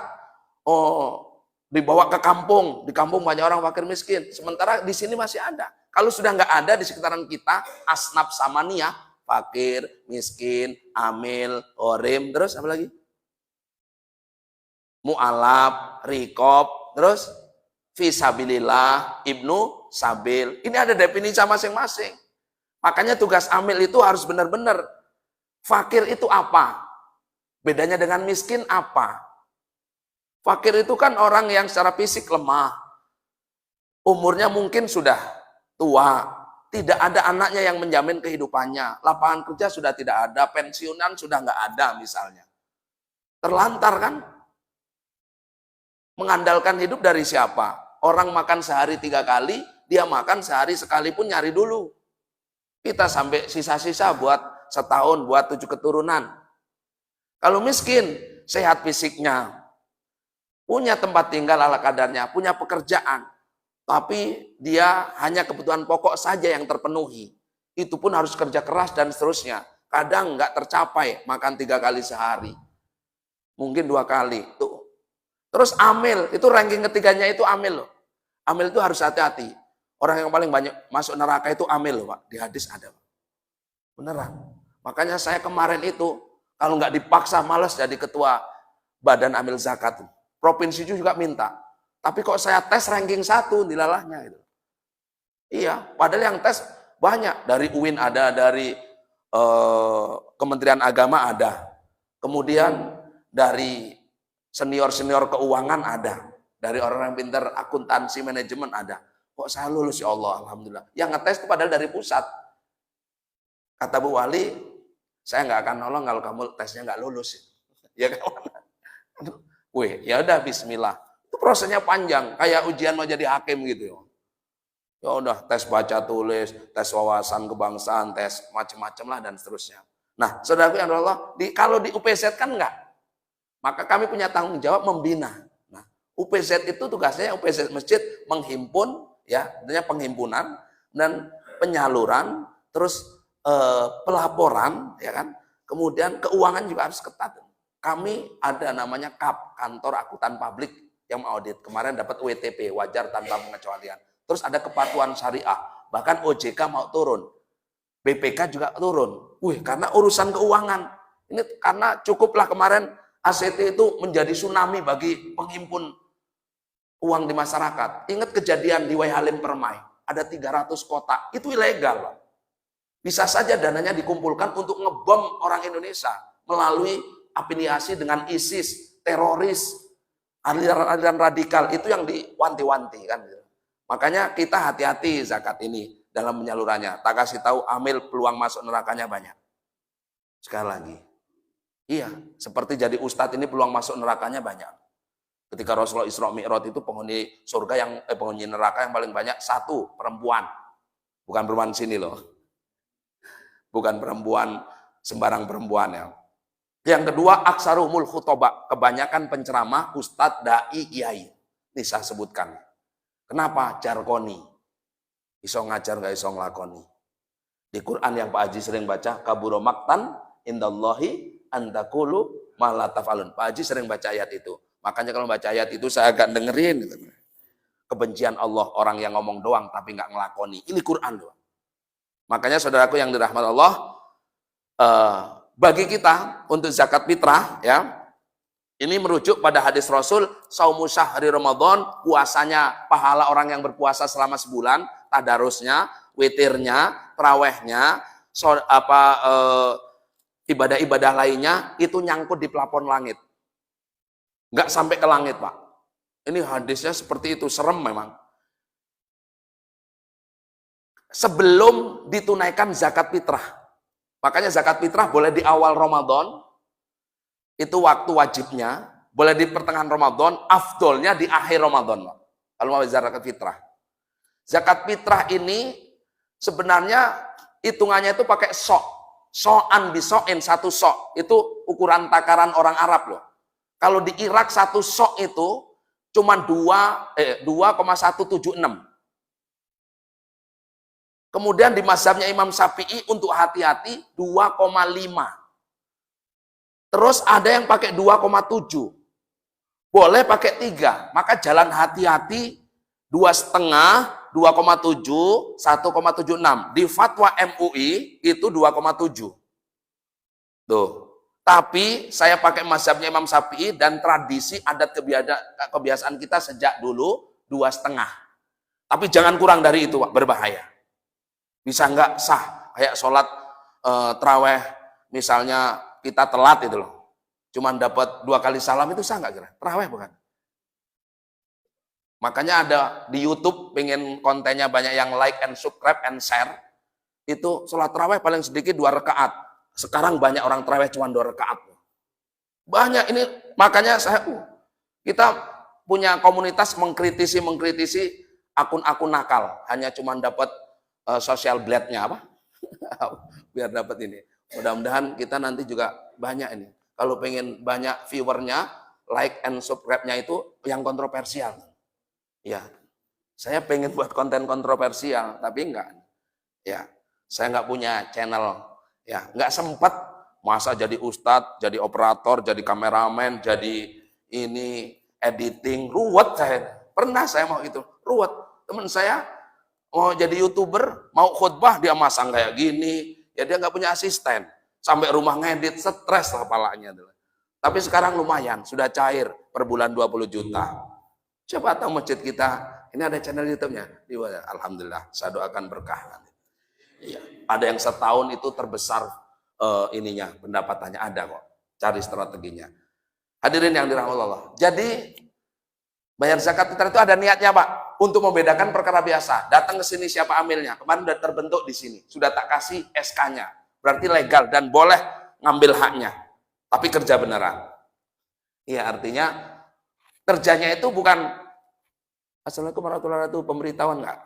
dibawa ke kampung, di kampung banyak orang fakir miskin, sementara di sini masih ada. Kalau sudah nggak ada di sekitaran kita, asnaf samaniyah, fakir, miskin, amil, orim, terus apa lagi? Mu'alaf, rikob, terus fisabilillah, ibnu sabil. Ini ada definisi masing-masing. Makanya tugas amil itu harus benar-benar. Fakir itu apa? Bedanya dengan miskin apa? Fakir itu kan orang yang secara fisik lemah. Umurnya mungkin sudah tua. Tidak ada anaknya yang menjamin kehidupannya. Lapangan kerja sudah tidak ada. Pensiunan sudah nggak ada misalnya. Terlantar kan? Mengandalkan hidup dari siapa? Orang makan sehari 3 kali, dia makan sehari sekali pun nyari dulu. Kita sampai sisa-sisa buat setahun, buat 7 keturunan. Kalau miskin, sehat fisiknya, punya tempat tinggal ala kadarnya, punya pekerjaan, tapi dia hanya kebutuhan pokok saja yang terpenuhi. Itu pun harus kerja keras dan seterusnya. Kadang nggak tercapai, makan 3 kali sehari. Mungkin 2 kali. Tuh. Terus amil, itu ranking ketiganya itu amil loh. Amil itu harus hati-hati. Orang yang paling banyak masuk neraka itu amil loh, Pak. Di hadis ada, Pak. Beneran. Makanya saya kemarin itu, kalau nggak dipaksa malas jadi ketua badan amil zakat. Provinsi juga minta. Tapi kok saya tes ranking 1 dilalahnya itu. Iya, padahal yang tes banyak. Dari UIN ada, dari Kementerian Agama ada. Kemudian dari senior-senior keuangan ada. Dari orang yang pintar akuntansi manajemen ada. Kok saya lulus ya Allah, alhamdulillah. Yang ngetes itu padahal dari pusat. Kata Bu Wali, saya nggak akan nolong kalau kamu tesnya nggak lulus. Ya kan? Wih, ya udah bismillah. Itu prosesnya panjang, kayak ujian mau jadi hakim gitu. Ya udah, tes baca tulis, tes wawasan kebangsaan, tes macam-macam lah dan seterusnya. Nah, saudaraku yang Allah, kalau di UPZ kan enggak. Maka kami punya tanggung jawab membina. Nah, UPZ itu tugasnya UPZ masjid menghimpun, ya, artinya penghimpunan dan penyaluran, terus pelaporan, ya kan. Kemudian keuangan juga harus ketat. Kami ada namanya KAP, Kantor Akuntan Publik yang audit. Kemarin dapat WTP, wajar tanpa pengecualian. Terus ada kepatuhan syariah, bahkan OJK mau turun. BPK juga turun. Karena urusan keuangan. Ini karena cukuplah kemarin ACT itu menjadi tsunami bagi penghimpun uang di masyarakat. Ingat kejadian di Waihalim Permai, ada 300 kotak, itu ilegal. Bisa saja dananya dikumpulkan untuk ngebom orang Indonesia melalui afiliasi dengan ISIS, teroris, aliran-aliran radikal, itu yang diwanti-wanti kan. Makanya kita hati-hati zakat ini dalam penyalurannya. Tak kasih tahu amil peluang masuk nerakanya banyak. Sekali lagi, iya, seperti jadi ustadz ini peluang masuk nerakanya banyak. Ketika Rasulullah Isra Mi'raj itu penghuni surga yang penghuni neraka yang paling banyak 1 perempuan. Bukan perempuan sini loh. Bukan perempuan sembarang perempuan ya. Yang kedua, aksarumul khutobah, kebanyakan penceramah, ustadz, dai, kiai. Ini saya sebutkan. Kenapa? Jargoni. Iso ngajar gak iso ngelakoni. Di Quran yang Pak Haji sering baca, kaburo maktan indallahi antakulu malatafalun. Pak Haji sering baca ayat itu. Makanya kalau baca ayat itu saya agak dengerin. Kebencian Allah, orang yang ngomong doang tapi nggak ngelakoni. Ini Quran doang. Makanya saudaraku yang dirahmati Allah, bagi kita untuk zakat fitrah, ya, ini merujuk pada hadis Rasul, saumu syahri Ramadan, puasanya pahala orang yang berpuasa selama sebulan, tadarusnya, witirnya, trawehnya, Ibadah-ibadah lainnya itu nyangkut di plafon langit. Nggak sampai ke langit, Pak. Ini hadisnya seperti itu, serem memang. Sebelum ditunaikan zakat fitrah. Makanya zakat fitrah boleh di awal Ramadan, itu waktu wajibnya, boleh di pertengahan Ramadan, afdolnya di akhir Ramadan, Pak. Kalau mau zakat fitrah. Zakat fitrah ini sebenarnya hitungannya itu pakai sok. So'an biso'in, satu sok. Itu ukuran takaran orang Arab loh. Kalau di Irak satu sok itu cuma 2,176. Kemudian di mazhabnya Imam Syafi'i untuk hati-hati 2,5. Terus ada yang pakai 2,7. Boleh pakai 3. Maka jalan hati-hati 2,5, 2,7, 1,76. Di fatwa MUI itu 2,7. Tuh. Tapi saya pakai mazhabnya Imam Syafi'i dan tradisi adat kebiasaan kita sejak dulu 2,5. Tapi jangan kurang dari itu, Pak, berbahaya. Bisa nggak sah kayak sholat terawih misalnya kita telat itu loh. Cuman dapat 2 kali salam itu sah nggak kira? Terawih bukan? Makanya ada di YouTube pengen kontennya banyak yang like and subscribe and share. Itu sholat terawih paling sedikit 2 rakaat. Sekarang banyak orang terawih cuma 2 rakaat. Banyak ini, makanya kita punya komunitas mengkritisi akun-akun nakal. Hanya cuma dapat social blade-nya apa? Biar dapat ini. Mudah-mudahan kita nanti juga banyak ini. Kalau pengen banyak viewernya, like and subscribe-nya itu yang kontroversial. Ya, saya pengen buat konten kontroversial, tapi enggak. Ya, saya enggak punya channel. Ya, enggak sempat. Masa jadi ustadz, jadi operator, jadi kameramen, jadi ini editing, ruwet saya. Pernah saya mau itu, ruwet. Teman saya mau jadi YouTuber, mau khutbah dia masang kayak gini, ya dia enggak punya asisten. Sampai rumah ngedit, stres lah kepalanya. Tapi sekarang lumayan, sudah cair per bulan 20 juta. Siapa tahu masjid kita, ini ada channel YouTube-nya. Alhamdulillah, saya doakan berkah. Iya, ada yang setahun itu terbesar ininya, pendapatannya ada kok. Cari strateginya. Hadirin yang dirahmati Allah. Jadi bayar zakat fitrah itu ada niatnya, Pak, untuk membedakan perkara biasa. Datang ke sini siapa amilnya? Kemarin sudah terbentuk di sini. Sudah tak kasih SK-nya. Berarti legal dan boleh ngambil haknya. Tapi kerja beneran. Iya, artinya kerjanya itu bukan Assalamualaikum warahmatullahi wabarakatuh, pemberitahuan enggak.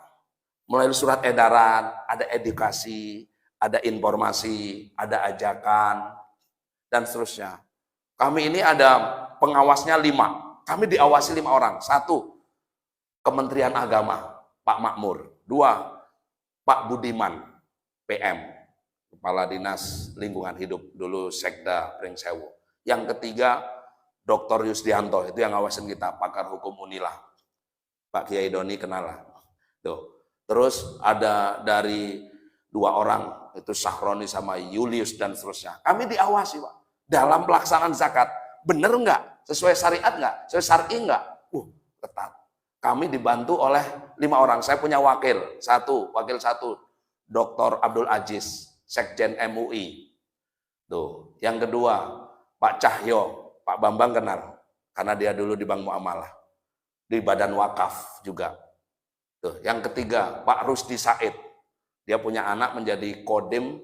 Melalui surat edaran, ada edukasi, ada informasi, ada ajakan, dan seterusnya. Kami ini ada pengawasnya 5. Kami diawasi 5 orang. 1, Kementerian Agama, Pak Makmur. 2, Pak Budiman, PM, Kepala Dinas Lingkungan Hidup, dulu Sekda Pringsewu. Yang ketiga, Dr. Yusdianto, itu yang ngawasin kita, pakar hukum Unilah. Pak Kiai Doni kenal lah. Tuh. Terus ada dari 2 orang, itu Sahroni sama Julius dan seterusnya. Kami diawasi, Pak. Dalam pelaksanaan zakat, bener enggak? Sesuai syariat enggak? Sesuai syar'i enggak? Ketat. Kami dibantu oleh 5 orang. Saya punya wakil 1, Dr. Abdul Aziz, Sekjen MUI. Tuh. Yang kedua, Pak Cahyo, Pak Bambang kenal, karena dia dulu di Bank Muamalah, di Badan Wakaf juga. Tuh. Yang ketiga, Pak Rusdi Said, dia punya anak menjadi kodim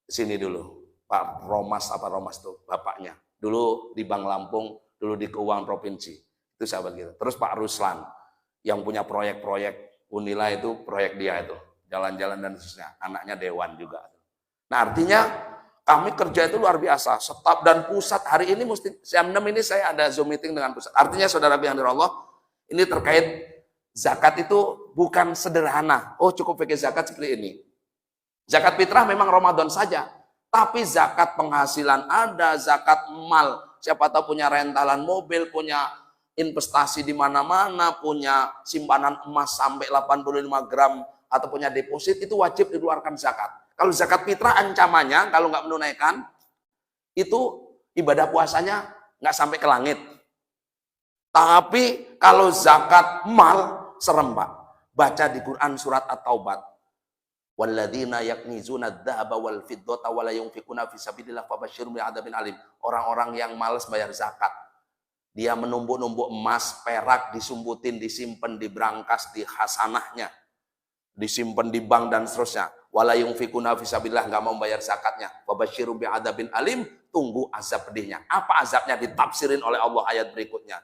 sini dulu, Pak Romas tuh bapaknya, dulu di Bank Lampung, dulu di Keuangan Provinsi, itu sahabat kita. Terus Pak Ruslan, yang punya proyek-proyek Unila itu proyek dia itu, jalan-jalan dan seterusnya, anaknya Dewan juga. Nah artinya kami kerja itu luar biasa, staf dan pusat. Hari ini mesti jam 6 ini saya ada Zoom meeting dengan pusat. Artinya saudara yang Allah, ini terkait zakat itu bukan sederhana. Oh cukup pakai zakat seperti ini. Zakat fitrah memang Ramadan saja. Tapi zakat penghasilan ada, zakat mal. Siapa tahu punya rentalan mobil, punya investasi di mana-mana, punya simpanan emas sampai 85 gram, atau punya deposit, itu wajib dikeluarkan zakat. Kalau zakat fitrah ancamannya kalau nggak menunaikan itu ibadah puasanya nggak sampai ke langit. Tapi kalau zakat mal serem, Pak. Baca di Quran surat At-Taubat. Walladzina yaknizuna adz-dzahaba wal fiddata wa la yunfiquna fi sabilillah fabashshirhum bi'adzabin alim. Orang-orang yang malas bayar zakat. Dia menumbuk-numbuk emas, perak, disumbutin, disimpan di brankas, di khasanahnya, disimpan di bank dan seterusnya. Wala yunfiquna fi sabilillah, enggak mau bayar zakatnya. Fabashshirhum bi'adzabin alim, tunggu azab pedihnya. Apa azabnya? Ditafsirin oleh Allah ayat berikutnya.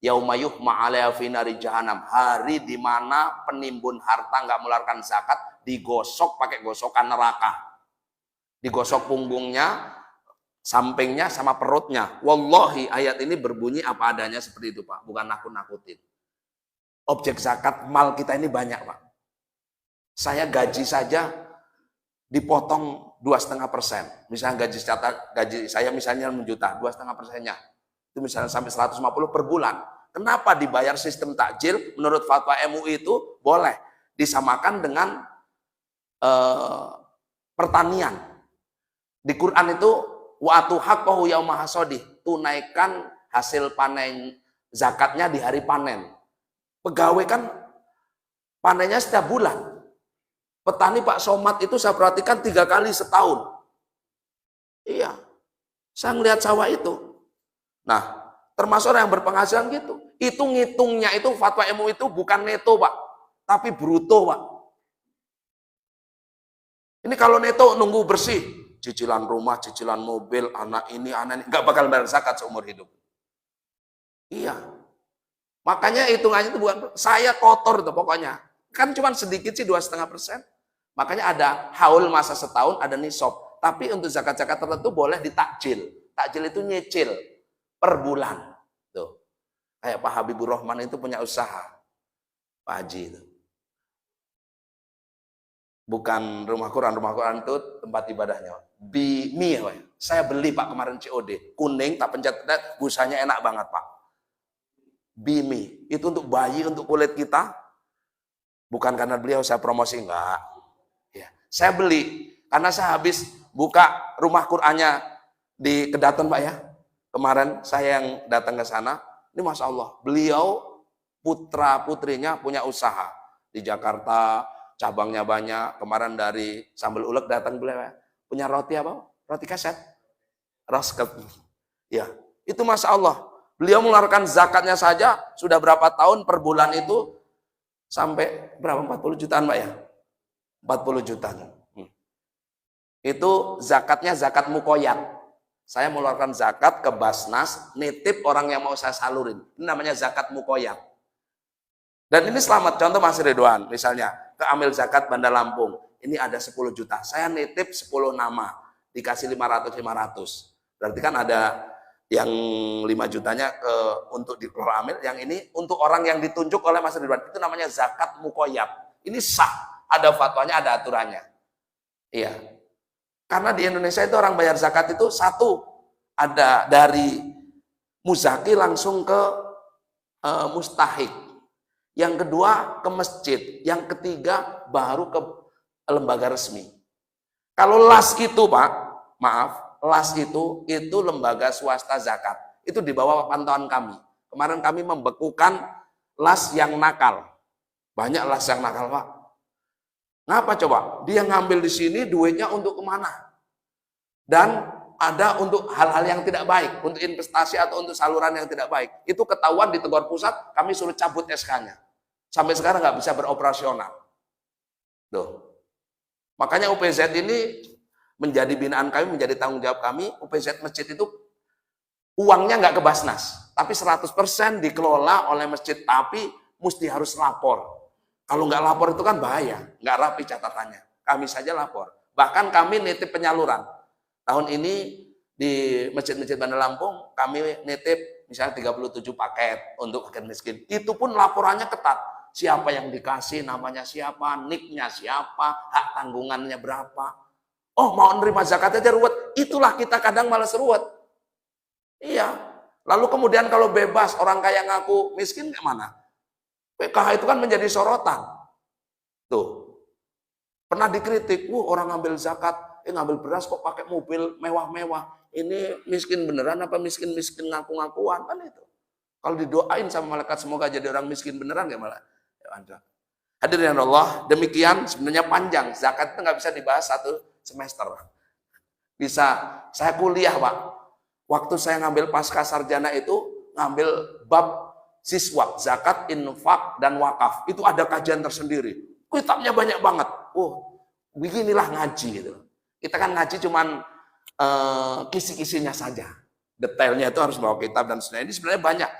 Yauma yuhma 'alaiha fi nari jahannam, hari di mana penimbun harta enggak mengeluarkan zakat digosok pakai gosokan neraka. Digosok punggungnya, sampingnya sama perutnya. Wallahi ayat ini berbunyi apa adanya seperti itu, Pak. Bukan nakut-nakutin. Objek zakat mal kita ini banyak, Pak. Saya gaji saja dipotong 2,5%. Misalnya gaji saya misalnya 1 juta, 2,5%-nya. Itu misalnya sampai 150 per bulan. Kenapa dibayar sistem takjil? Menurut fatwa MUI itu boleh disamakan dengan pertanian. Di Quran itu wa atu haqqahu yauma hasadi, tunaikan hasil panen zakatnya di hari panen. Pegawai kan panennya setiap bulan. Petani Pak Somad itu saya perhatikan 3 kali setahun. Iya, saya ngelihat sawah itu. Nah, termasuk orang yang berpenghasilan gitu. Itu ngitungnya itu fatwa MUI itu bukan neto, Pak, tapi bruto, Pak. Ini kalau neto nunggu bersih, cicilan rumah, cicilan mobil, anak ini, nggak bakal bayar zakat seumur hidup. Iya. Makanya hitungannya itu bukan, saya kotor itu pokoknya. Kan cuma sedikit sih, 2,5%. Makanya ada haul masa setahun, ada nisab. Tapi untuk zakat-zakat tertentu boleh ditakjil. Takjil itu nyicil per bulan. Tuh. Kayak Pak Habibur Rahman itu punya usaha. Pak Haji itu. Bukan rumah Quran itu tempat ibadahnya. Mie, saya beli Pak kemarin COD. Kuning, tak pencet, busanya enak banget Pak. Mie, itu untuk bayi, untuk kulit kita. Bukan karena beliau saya promosi, enggak. Ya. Saya beli, karena saya habis buka rumah Qurannya di Kedaton Pak ya. Kemarin saya yang datang ke sana, ini Masya Allah, beliau putra-putrinya punya usaha. Di Jakarta, cabangnya banyak. Kemarin dari Sambal Ulek datang beliau ya. Punya roti apa? Roti kaset. Rosket. Ya, itu Masya Allah. Beliau mengeluarkan zakatnya saja sudah berapa tahun per bulan itu sampai berapa? 40 jutaan Pak ya? 40 jutaan. Itu zakatnya zakat mukoyat. Saya mengeluarkan zakat ke Basnas, nitip orang yang mau saya salurin. Ini namanya zakat mukoyat. Dan ini selamat, contoh Mas Ridwan, misalnya ke amil zakat Bandar Lampung, ini ada 10 juta, saya nitip 10 nama, dikasih 500-500. Berarti kan ada yang 5 jutanya untuk dikelola amil, yang ini untuk orang yang ditunjuk oleh Mas Ridwan, itu namanya zakat mukoyat. Ini sah, ada fatwanya, ada aturannya. Iya. Karena di Indonesia itu orang bayar zakat itu satu, ada dari muzaki langsung ke mustahik. Yang kedua ke masjid, yang ketiga baru ke lembaga resmi. Kalau LAS itu Pak, maaf, LAS itu lembaga swasta zakat. Itu di bawah pantauan kami. Kemarin kami membekukan LAS yang nakal. Banyak LAS yang nakal Pak. Ngapa coba? Dia ngambil di sini duitnya untuk kemana? Dan ada untuk hal-hal yang tidak baik, untuk investasi atau untuk saluran yang tidak baik. Itu ketahuan ditegur pusat, kami suruh cabut SK-nya. Sampai sekarang nggak bisa beroperasional. Tuh. Makanya UPZ ini menjadi binaan kami, menjadi tanggung jawab kami. UPZ masjid itu uangnya nggak ke Basnas, tapi 100% dikelola oleh masjid, tapi mesti harus lapor. Kalau nggak lapor itu kan bahaya, nggak rapi catatannya. Kami saja lapor. Bahkan kami nitip penyaluran. Tahun ini di masjid-masjid Bandar Lampung, kami nitip misalnya 37 paket untuk fakir miskin. Itu pun laporannya ketat. Siapa yang dikasih, namanya siapa, nicknya siapa, hak tanggungannya berapa. Oh, mau nerima zakat aja ruwet. Itulah kita kadang malas ruwet. Iya. Lalu kemudian kalau bebas, orang kaya ngaku miskin kemana? PKH itu kan menjadi sorotan. Tuh. Pernah dikritik, orang ngambil zakat, ngambil beras kok pakai mobil mewah-mewah. Ini miskin beneran apa miskin-miskin ngaku-ngakuan? Kan itu. Kalau didoain sama malaikat semoga jadi orang miskin beneran gak malah? Ya, Hadirin Allah, demikian sebenarnya panjang. Zakat itu nggak bisa dibahas satu semester. Bisa, saya kuliah Pak. Waktu saya ngambil pasca sarjana itu, ngambil bab siswa, zakat, infak, dan wakaf. Itu ada kajian tersendiri. Kitabnya banyak banget. Oh, beginilah ngaji gitu. Kita kan ngaji cuman kisi-kisinya saja. Detailnya itu harus bawa kitab dan sebagainya. Ini sebenarnya banyak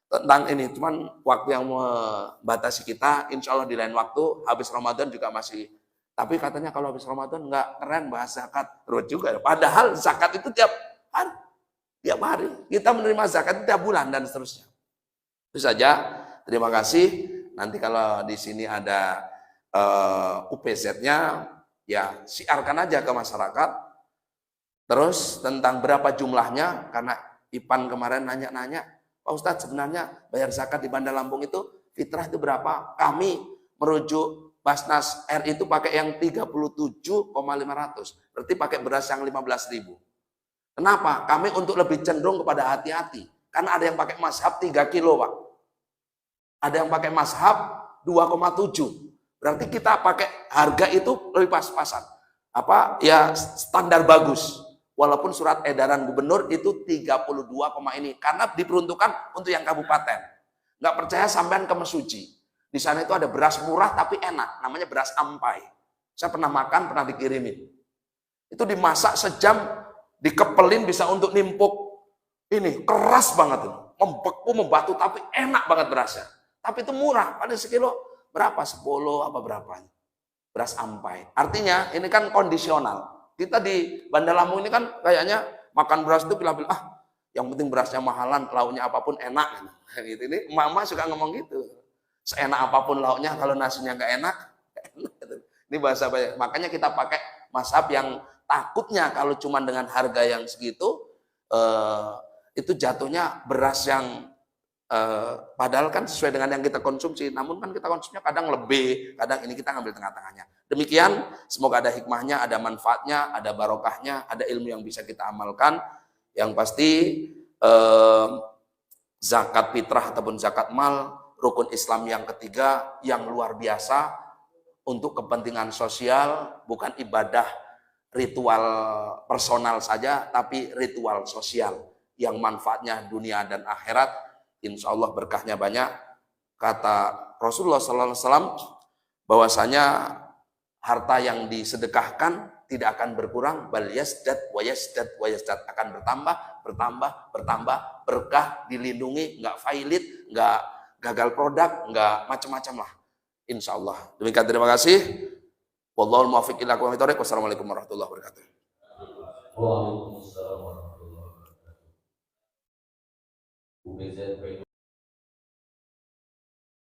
tentang ini. Cuman waktu yang membatasi kita, insya Allah di lain waktu, habis Ramadan juga masih. Tapi katanya kalau habis Ramadan nggak keren bahas zakat. Terus juga. Padahal zakat itu tiap hari. Tiap hari. Kita menerima zakat itu tiap bulan dan seterusnya. Itu saja. Terima kasih. Nanti kalau di sini ada UPZ-nya, ya siarkan aja ke masyarakat. Terus tentang berapa jumlahnya, karena Ipan kemarin nanya-nanya, Pak Ustadz sebenarnya bayar zakat di Bandar Lampung itu fitrah itu berapa? Kami merujuk Basnas RI itu pakai yang 37,500. Berarti pakai beras yang 15.000. Kenapa? Kami untuk lebih cenderung kepada hati-hati. Karena ada yang pakai mazhab 3 kilo Pak. Ada yang pakai mazhab 2,7. Berarti kita pakai harga itu lebih pas-pasan. Apa? Ya standar bagus. Walaupun surat edaran gubernur itu 32, ini. Karena diperuntukkan untuk yang kabupaten. Nggak percaya sampean ke Mesuji. Di sana itu ada beras murah tapi enak. Namanya beras ampai. Saya pernah makan, pernah dikirimin. Itu dimasak sejam, dikepelin bisa untuk nimpuk. Ini keras banget. Membeku, membatu, tapi enak banget berasnya. Tapi itu murah. Pada sekilo berapa? 10 apa berapa? Beras ampai. Artinya ini kan kondisional. Kita di Bandar Lampung ini kan kayaknya makan beras itu pilih-pilih, yang penting berasnya mahalan, lauknya apapun enak. Gitu. Ini mama suka ngomong gitu. Seenak apapun lauknya, kalau nasinya nggak enak, ini bahasa banyak. Makanya kita pakai mazhab yang takutnya kalau cuma dengan harga yang segitu, itu jatuhnya beras yang padahal kan sesuai dengan yang kita konsumsi, namun kan kita konsumsinya kadang lebih, kadang ini kita ngambil tengah-tengahnya. Demikian, semoga ada hikmahnya, ada manfaatnya, ada barokahnya, ada ilmu yang bisa kita amalkan. Yang pasti zakat fitrah ataupun zakat mal, rukun Islam yang ketiga yang luar biasa untuk kepentingan sosial, bukan ibadah ritual personal saja, tapi ritual sosial yang manfaatnya dunia dan akhirat. Insya Allah berkahnya banyak. Kata Rasulullah SAW bahwasanya harta yang disedekahkan tidak akan berkurang, bal yasdad wa yasdad wa yasdad, akan bertambah, bertambah, bertambah, berkah, dilindungi, nggak failit, nggak gagal produk, nggak macam-macam lah. Insya Allah. Demikian, terima kasih. Wallahul muwaffiq ila aqwamit thoriq. Wassalamualaikum warahmatullahi wabarakatuh. Waalaikumsalam warahmatullahi wabarakatuh.